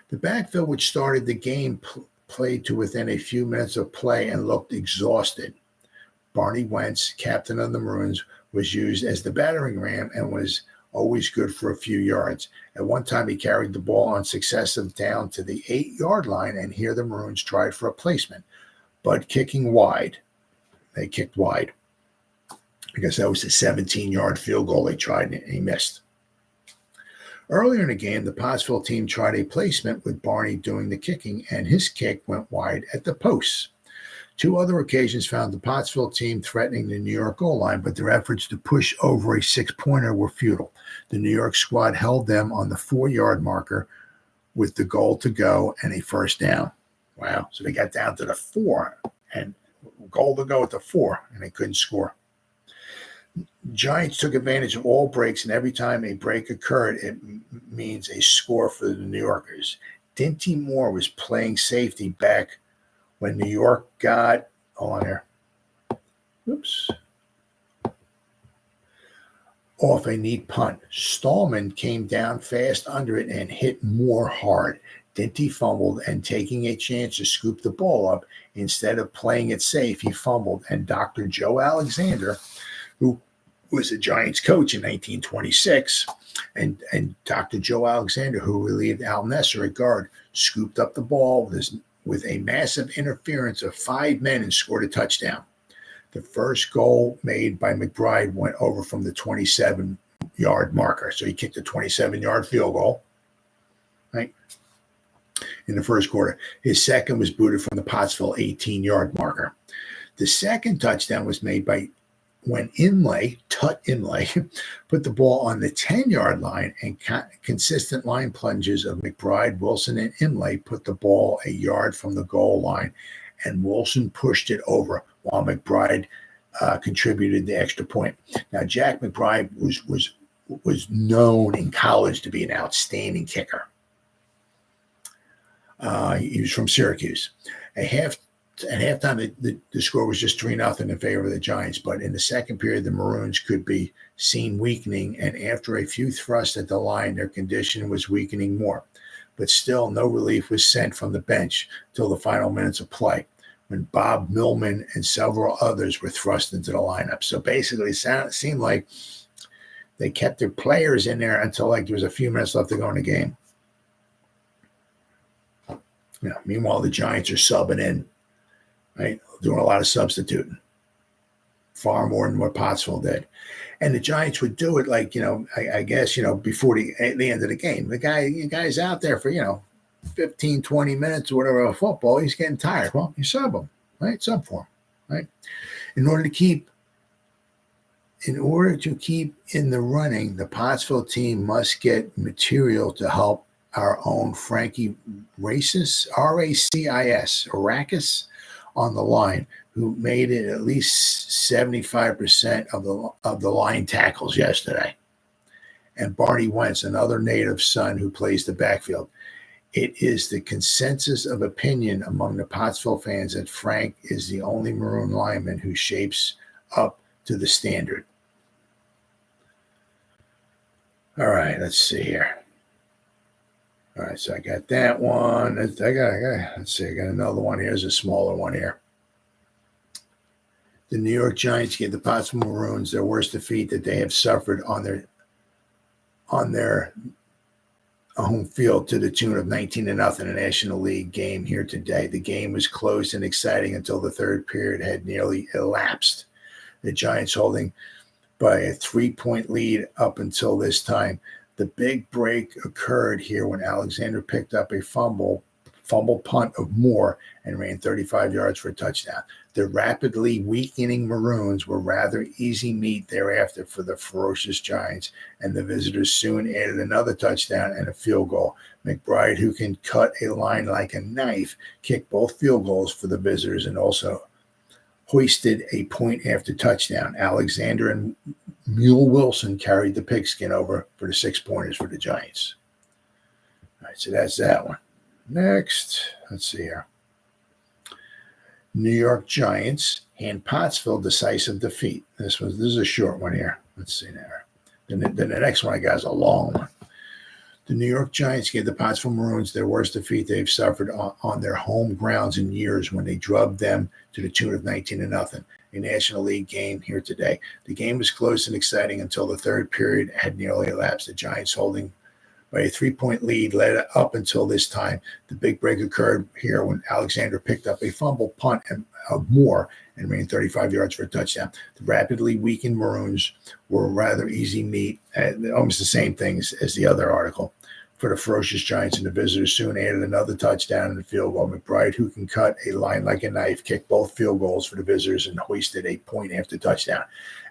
The backfield, which started the game, played to within a few minutes of play and looked exhausted. Barney Wentz, captain of the Maroons, was used as the battering ram and was always good for a few yards. At one time, he carried the ball on successive down to the 8-yard line, and here the Maroons tried for a placement, but kicking wide. They kicked wide. I guess that was the 17-yard field goal they tried, and he missed. Earlier in the game, the Pottsville team tried a placement with Barney doing the kicking, and his kick went wide at the posts. Two other occasions found the Pottsville team threatening the New York goal line, but their efforts to push over a 6-pointer were futile. The New York squad held them on the 4-yard marker with the goal to go and a first down. Wow. So they got down to the 4 and goal to go at the 4, and they couldn't score. Giants took advantage of all breaks, and every time a break occurred, it means a score for the New Yorkers. Dinty Moore was playing safety back when New York got off a neat punt. Stallman came down fast under it and hit Moore hard. Dinty fumbled, and taking a chance to scoop the ball up, instead of playing it safe, he fumbled, and Dr. Joe Alexander, who was the Giants coach in 1926, and Dr. Joe Alexander, who relieved Al Nesser at guard, scooped up the ball with a massive interference of 5 men and scored a touchdown. The first goal made by McBride went over from the 27-yard marker. So he kicked a 27-yard field goal, right, in the first quarter. His second was booted from the Pottsville 18-yard marker. The second touchdown was made by when Tut Imlay, put the ball on the 10-yard line, and consistent line plunges of McBride, Wilson, and Imlay put the ball a yard from the goal line, and Wilson pushed it over while McBride contributed the extra point. Now, Jack McBride was known in college to be an outstanding kicker. He was from Syracuse. A At halftime, the score was just 3-0 in favor of the Giants. But in the second period, the Maroons could be seen weakening. And after a few thrusts at the line, their condition was weakening more. But still, no relief was sent from the bench till the final minutes of play, when Bob Millman and several others were thrust into the lineup. So basically, it seemed like they kept their players in there until like there was a few minutes left to go in the game. Meanwhile, the Giants are subbing in, right? Doing a lot of substituting. Far more than what Pottsville did. And the Giants would do it like, I guess, before the end of the game. The guy's out there for, 15, 20 minutes or whatever of football. He's getting tired. Well, you sub him, right? Sub for him, right? In order to keep in the running, the Pottsville team must get material to help our own Frankie Racis, Arrakis, on the line, who made it at least 75% of the line tackles yesterday. And Barney Wentz, another native son who plays the backfield. It is the consensus of opinion among the Pottsville fans that Frank is the only Maroon lineman who shapes up to the standard. All right, let's see here. All right, so I got that one. Let's see, I got another one here. There's a smaller one here. The New York Giants gave the Pottsville Maroons their worst defeat that they have suffered on their home field, to the tune of 19-0 in a National League game here today. The game was close and exciting until the third period had nearly elapsed. The Giants holding by a 3-point lead up until this time. The big break occurred here when Alexander picked up a fumble punt of Moore and ran 35 yards for a touchdown. The rapidly weakening Maroons were rather easy meat thereafter for the ferocious Giants, and the visitors soon added another touchdown and a field goal. McBride, who can cut a line like a knife, kicked both field goals for the visitors and also hoisted a point after touchdown. Alexander and Mule Wilson carried the pigskin over for the 6-pointers for the Giants. All right, so that's that one. Next, let's see here. New York Giants hand Pottsville decisive defeat. This is a short one here. Let's see there. Then the next one I got is a long one. The New York Giants gave the Pottsville Maroons their worst defeat they've suffered on their home grounds in years, when they drubbed them to the tune of 19-0. A National League game here today. The game was close and exciting until the third period had nearly elapsed. The Giants holding by a 3-point lead led up until this time. The big break occurred here when Alexander picked up a fumble punt of Moore and ran 35 yards for a touchdown. The rapidly weakened Maroons were rather easy meat, almost the same thing as the other article, for the ferocious Giants, and the visitors soon added another touchdown and a field goal. McBride, who can cut a line like a knife, kicked both field goals for the visitors and hoisted a point after touchdown.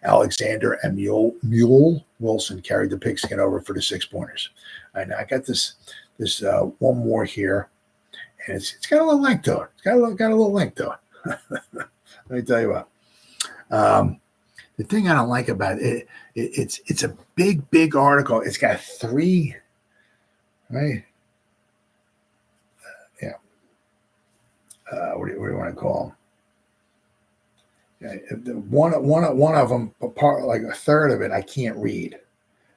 Alexander and Mule Wilson carried the pigskin over for the 6-pointers. All right, now I got this one more here, and it's got a little length to it. It's got a little length to it. Let me tell you what. The thing I don't like about it, it's a big article. It's got 3. Right? Yeah. What do you want to call them? One of them, like a third of it, I can't read.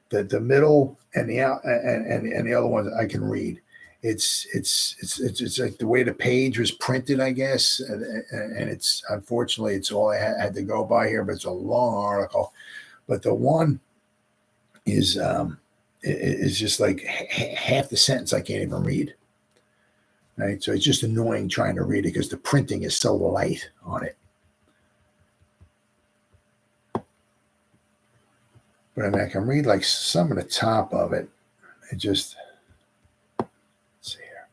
The middle and the other ones I can read. It's like the way the page was printed, I guess, and it's unfortunately it's all I had to go by here. But it's a long article. But the one is it's just like half the sentence I can't even read. Right? So it's just annoying trying to read it because the printing is so light on it. But I mean, I can read like some of the top of it. It just, let's see here.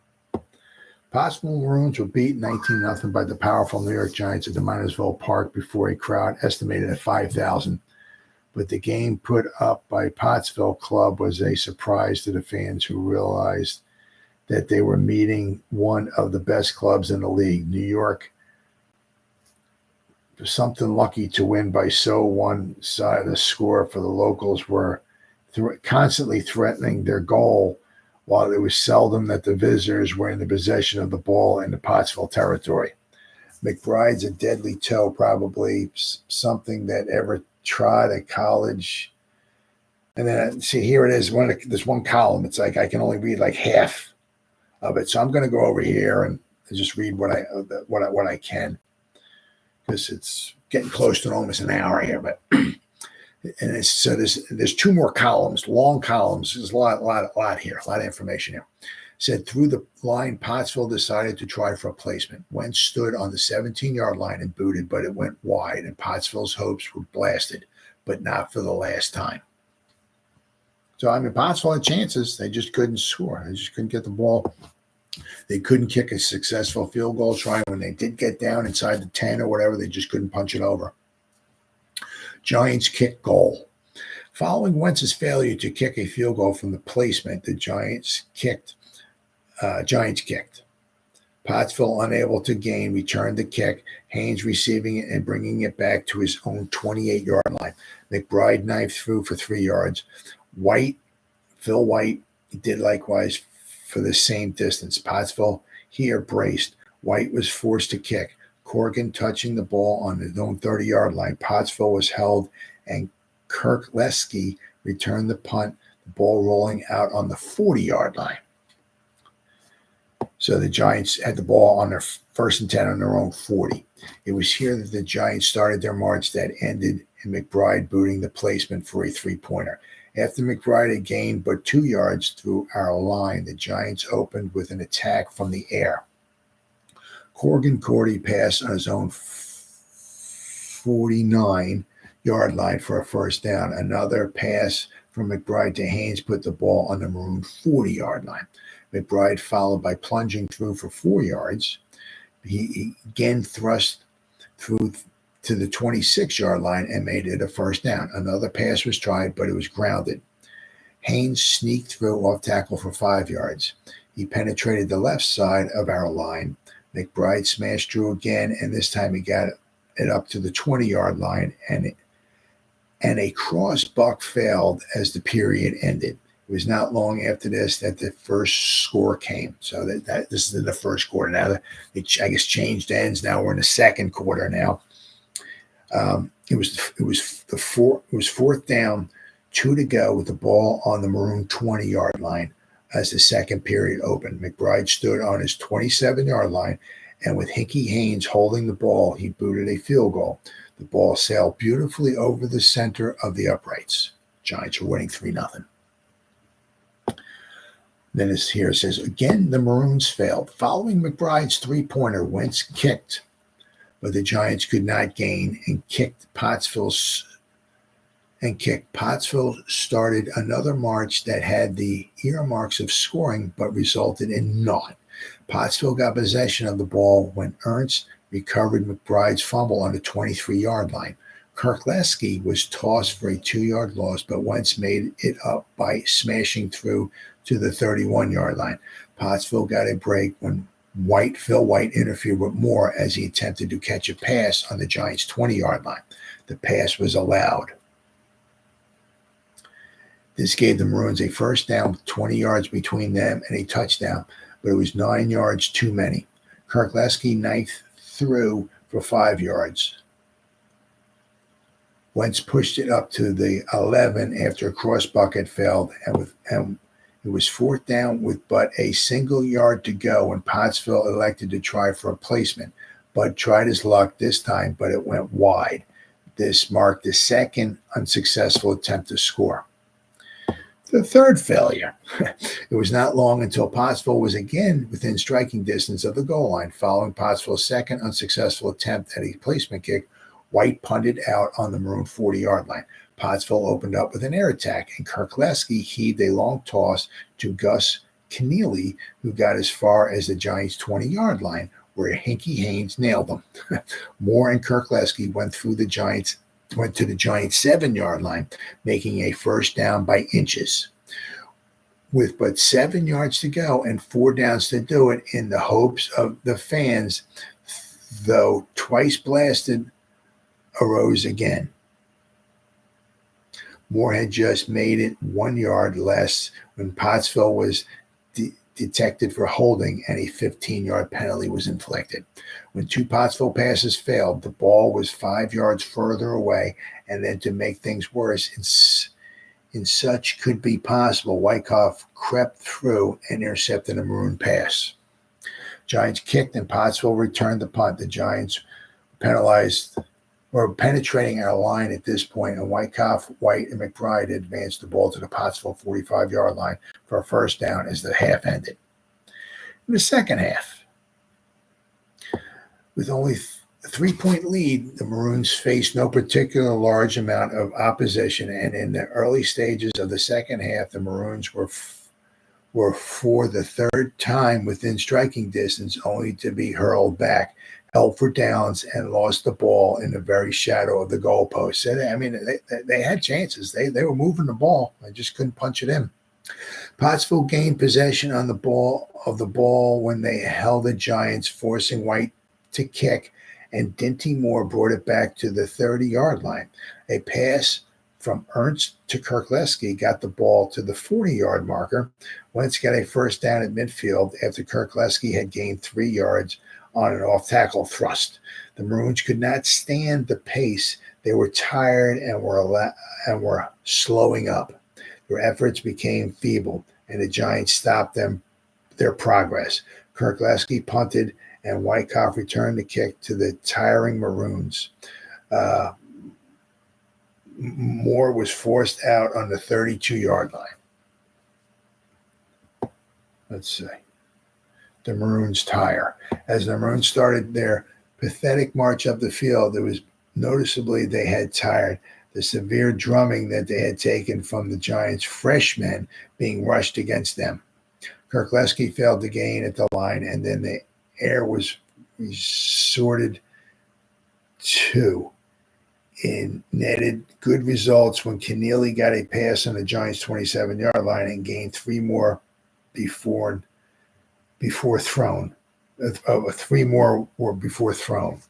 Pottsville Maroons were beaten 19-0 by the powerful New York Giants at the Minersville Park before a crowd estimated at 5,000. But the game put up by Pottsville Club was a surprise to the fans, who realized that they were meeting one of the best clubs in the league. New York was something lucky to win by so one side of the score, for the locals were constantly threatening their goal, while it was seldom that the visitors were in the possession of the ball in the Pottsville territory. McBride's a deadly toe, probably something that ever trod at college. And then see, here it is. There's one column. It's like I can only read like half of it, so I'm going to go over here and just read what I can, because it's getting close to almost an hour here. But so there's two more columns, long columns. There's a lot here, a lot of information here. Said through the line, Pottsville decided to try for a placement. Wentz stood on the 17-yard line and booted, but it went wide, and Pottsville's hopes were blasted, but not for the last time. So, I mean, Pottsville had chances. They just couldn't score. They just couldn't get the ball. They couldn't kick a successful field goal try. When they did get down inside the 10 or whatever, they just couldn't punch it over. Giants kick goal. Following Wentz's failure to kick a field goal from the placement, the Giants kicked. Pottsville, unable to gain, returned the kick. Haynes receiving it and bringing it back to his own 28-yard line. McBride knifed through for 3 yards. Phil White did likewise for the same distance. Pottsville here braced. White was forced to kick. Corrigan touching the ball on his own 30-yard line. Pottsville was held, and Kirk Lesky returned the punt, the ball rolling out on the 40-yard line. So the Giants had the ball on their 1st and 10 on their own 40. It was here that the Giants started their march that ended in McBride booting the placement for a 3-pointer. After McBride had gained but 2 yards through our line, the Giants opened with an attack from the air. Corrigan Kwity passed on his own 49-yard line for a first down. Another pass from McBride to Haynes put the ball on the Maroon 40-yard line. McBride followed by plunging through for 4 yards. He again thrust through to the 26-yard line and made it a first down. Another pass was tried, but it was grounded. Haynes sneaked through off tackle for 5 yards. He penetrated the left side of our line. McBride smashed through again, and this time he got it up to the 20-yard line, and a cross buck failed as the period ended. It was not long after this that the first score came. So that this is in the first quarter. Now, I guess changed ends. Now we're in the second quarter now. It was fourth down, 2 to go with the ball on the Maroon 20-yard line as the second period opened. McBride stood on his 27-yard line, and with Hickey Haynes holding the ball, he booted a field goal. The ball sailed beautifully over the center of the uprights. Giants are winning 3-0. Then it says, again, the Maroons failed. Following McBride's 3-pointer, Wentz kicked, but the Giants could not gain and kicked. Pottsville started another march that had the earmarks of scoring, but resulted in naught. Pottsville got possession of the ball when Ernst recovered McBride's fumble on the 23-yard line. Kirk Lesky was tossed for a 2-yard loss, but Wentz made it up by smashing through to the 31-yard line. Pottsville got a break when Phil White interfered with Moore as he attempted to catch a pass on the Giants' 20-yard line. The pass was allowed. This gave the Maroons a first down with 20 yards between them and a touchdown, but it was 9 yards too many. Kirk Lesky knifed through for 5 yards. Wentz pushed it up to the 11 after a cross bucket failed, and it was fourth down with but a single yard to go when Pottsville elected to try for a placement. Bud tried his luck this time, but it went wide. This marked the second unsuccessful attempt to score. The third failure. It was not long until Pottsville was again within striking distance of the goal line. Following Pottsville's second unsuccessful attempt at a placement kick, White punted out on the Maroon 40-yard line. Pottsville opened up with an air attack, and Kirk Lesky heaved a long toss to Gus Keneally, who got as far as the Giants' 20-yard line, where Hickey Haynes nailed him. Moore and Kirk Lesky went to the Giants' 7-yard line, making a first down by inches. With but 7 yards to go and 4 downs to do it, in the hopes of the fans, though twice blasted, arose again. Moore had just made it 1 yard less when Pottsville was detected for holding, and a 15-yard penalty was inflicted. When 2 Pottsville passes failed, the ball was 5 yards further away, and then to make things worse, in such could be possible, Wyckoff crept through and intercepted a Maroon pass. Giants kicked and Pottsville returned the punt. The Giants were penetrating our line at this point, and Wyckoff, White, and McBride advanced the ball to the Pottsville 45-yard line for a first down as the half ended. In the second half, with only a 3-point lead, the Maroons faced no particular large amount of opposition, and in the early stages of the second half, the Maroons were for the third time within striking distance, only to be hurled back, held for downs, and lost the ball in the very shadow of the goalpost. I mean, they had chances. They were moving the ball. They just couldn't punch it in. Pottsville gained possession on the ball when they held the Giants, forcing White to kick, and Dinty Moore brought it back to the 30-yard line. A pass from Ernst to Kirkleski got the ball to the 40-yard marker. Wentz got a first down at midfield after Kirkleski had gained 3 yards on an off-tackle thrust. The Maroons could not stand the pace. They were tired and were slowing up. Their efforts became feeble, and the Giants stopped their progress. Kirkleski punted, and Wyckoff returned the kick to the tiring Maroons. Moore was forced out on the 32-yard line. Let's see. The Maroons tire. As the Maroons started their pathetic march up the field, it was noticeably they had tired. The severe drumming that they had taken from the Giants' freshmen being rushed against them. Kirkleski failed to gain at the line, and then the air was resorted to. In netted good results when Keneally got a pass on the Giants' 27-yard line and gained 3 more before thrown. 3 more were before thrown.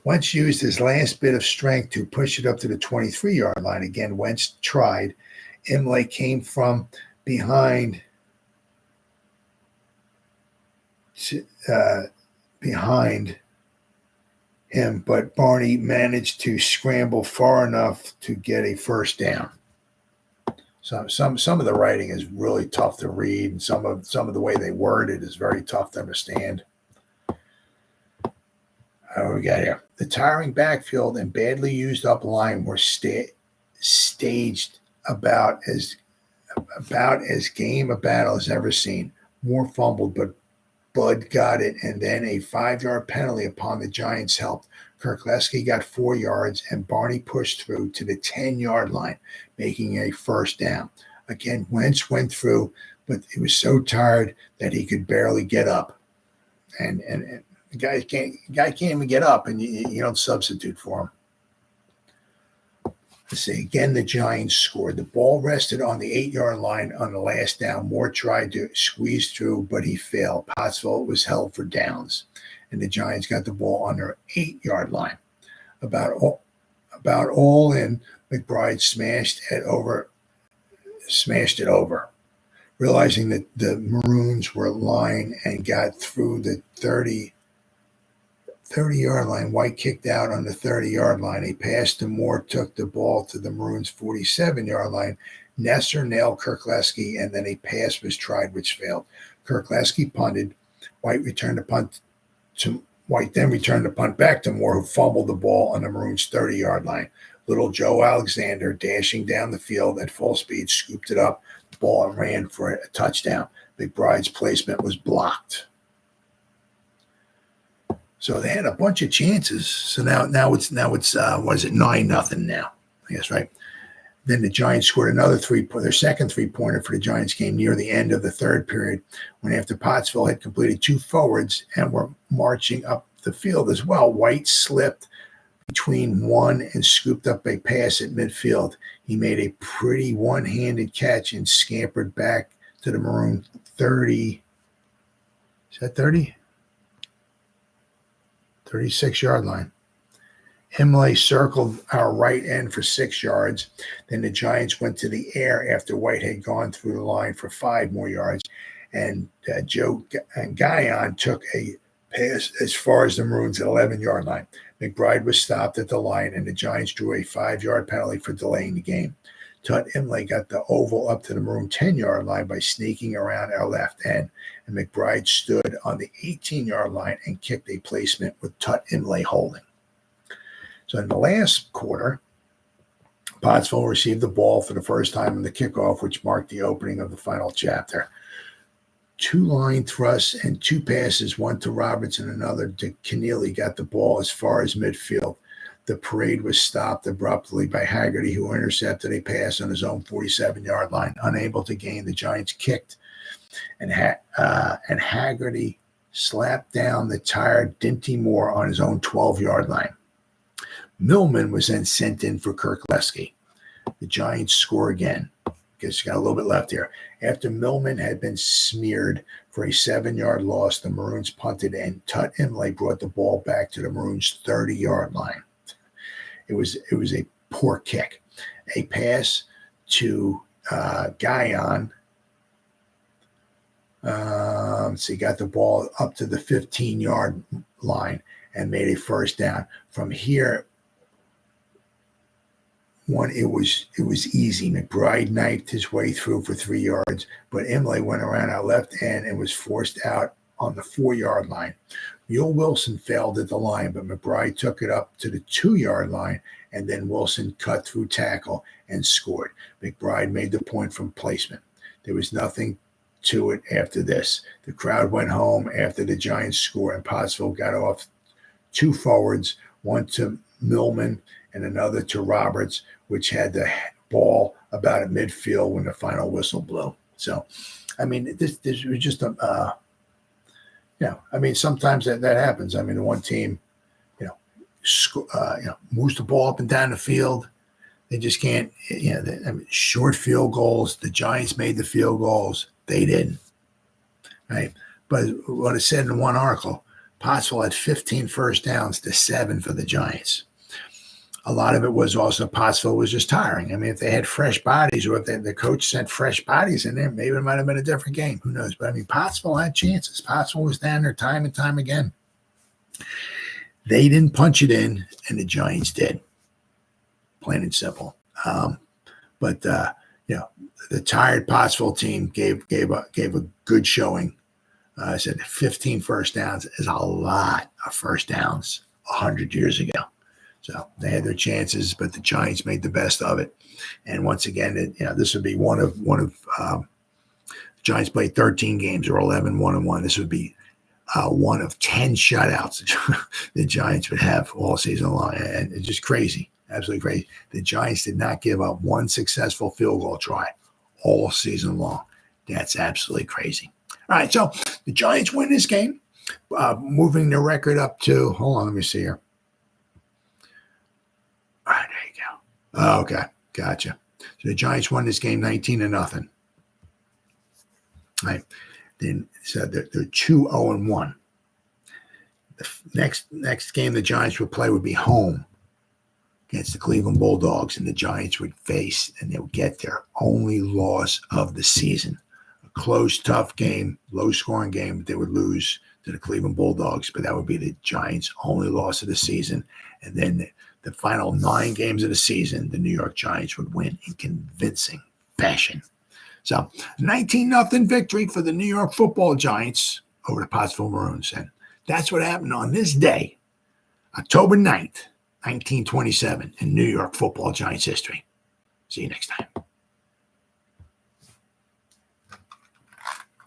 Wentz used his last bit of strength to push it up to the 23-yard line. Again, Wentz tried. Imlay came from behind him, but Barney managed to scramble far enough to get a first down. So some of the writing is really tough to read, and some of the way they word it is very tough to understand. What we got here? The tiring backfield and badly used up line were staged about as game a battle as ever seen. Moore fumbled, but Bud got it, and then a 5-yard penalty upon the Giants helped. Kirkleski got 4 yards, and Barney pushed through to the 10-yard line, making a first down. Again, Wentz went through, but he was so tired that he could barely get up. And the guy can't even get up, and you don't substitute for him. Let's see. Again, the Giants scored. The ball rested on the 8-yard line on the last down. Moore tried to squeeze through, but he failed. Pottsville was held for downs, and the Giants got the ball on their 8-yard line. About all in, McBride smashed it over. Realizing that the Maroons were lying and got through the 30-yard line, White kicked out on the 30-yard line. A pass to Moore took the ball to the Maroons' 47-yard line. Nesser nailed Kirkleski, and then a pass was tried, which failed. Kirkleski punted. White then returned the punt back to Moore, who fumbled the ball on the Maroons' 30-yard line. Little Joe Alexander, dashing down the field at full speed, scooped it up the ball and ran for a touchdown. McBride's placement was blocked. So they had a bunch of chances. So now it's what is it, 9-0 now? I guess, right? Then the Giants scored another their second 3-pointer for the Giants game near the end of the third period, when after Pottsville had completed 2 forwards and were marching up the field as well, White slipped between one and scooped up a pass at midfield. He made a pretty one-handed catch and scampered back to the Maroon 30. Is that 30? 36-yard line. Imlay circled our right end for 6 yards. Then the Giants went to the air after White had gone through the line for 5 more yards. and Joe and Guyon took a pass as far as the Maroons' 11-yard line. McBride was stopped at the line, and the Giants drew a 5-yard penalty for delaying the game. Tut Imlay got the oval up to the Maroon 10-yard line by sneaking around our left end, and McBride stood on the 18-yard line and kicked a placement with Tut Imlay holding. So in the last quarter, Pottsville received the ball for the first time in the kickoff, which marked the opening of the final chapter. 2 line thrusts and 2 passes, one to Roberts and another to Keneally, got the ball as far as midfield. The parade was stopped abruptly by Haggerty, who intercepted a pass on his own 47-yard line. Unable to gain, the Giants kicked, and Haggerty slapped down the tired Dinty Moore on his own 12-yard line. Millman was then sent in for Kirk Lesky. The Giants score again. Guess got a little bit left here. After Millman had been smeared for a 7-yard loss, the Maroons punted, and Tut Imlay brought the ball back to the Maroons' 30-yard line. It was a poor kick. A pass to Guyon. So he got the ball up to the 15-yard line and made a first down. From here, it was easy. McBride knifed his way through for 3 yards, but Imlay went around our left end and was forced out on the 4-yard line. Mule Wilson failed at the line, but McBride took it up to the 2-yard line, and then Wilson cut through tackle and scored. McBride made the point from placement. There was nothing to it after this. The crowd went home after the Giants scored, and Pottsville got off 2 forwards, one to Millman and another to Roberts, which had the ball about at midfield when the final whistle blew. So, I mean, this was just sometimes that happens. I mean, the one team, moves the ball up and down the field. They just can't, short field goals. The Giants made the field goals. They didn't, right? But what it said in one article, Pottsville had 15 first downs to 7 for the Giants. A lot of it was also Pottsville was just tiring. I mean, if they had fresh bodies, or if the coach sent fresh bodies in there, maybe it might have been a different game. Who knows? But I mean, Pottsville had chances. Pottsville was down there time and time again. They didn't punch it in, and the Giants did. Plain and simple. But the tired Pottsville team gave a good showing. I said 15 first downs is a lot of first downs 100 years ago. So they had their chances, but the Giants made the best of it. And once again, this would be one of the Giants played 13 games or 11 1-1. This would be one of 10 shutouts the Giants would have all season long. And it's just crazy, absolutely crazy. The Giants did not give up one successful field goal try all season long. That's absolutely crazy. All right, so the Giants win this game, moving the record up to, hold on, let me see here. All right, there you go. Oh, okay, gotcha. So the Giants won this game 19-0. All right, then so they're 2-0-1. The next game the Giants would play would be home against the Cleveland Bulldogs, and the Giants would face, and they would get their only loss of the season. A close, tough game, low-scoring game, but they would lose to the Cleveland Bulldogs, but that would be the Giants' only loss of the season. And then the final 9 games of the season, the New York Giants would win in convincing fashion. So 19-0 victory for the New York Football Giants over the Pottsville Maroons. And that's what happened on this day, October 9th, 1927, in New York Football Giants history. See you next time.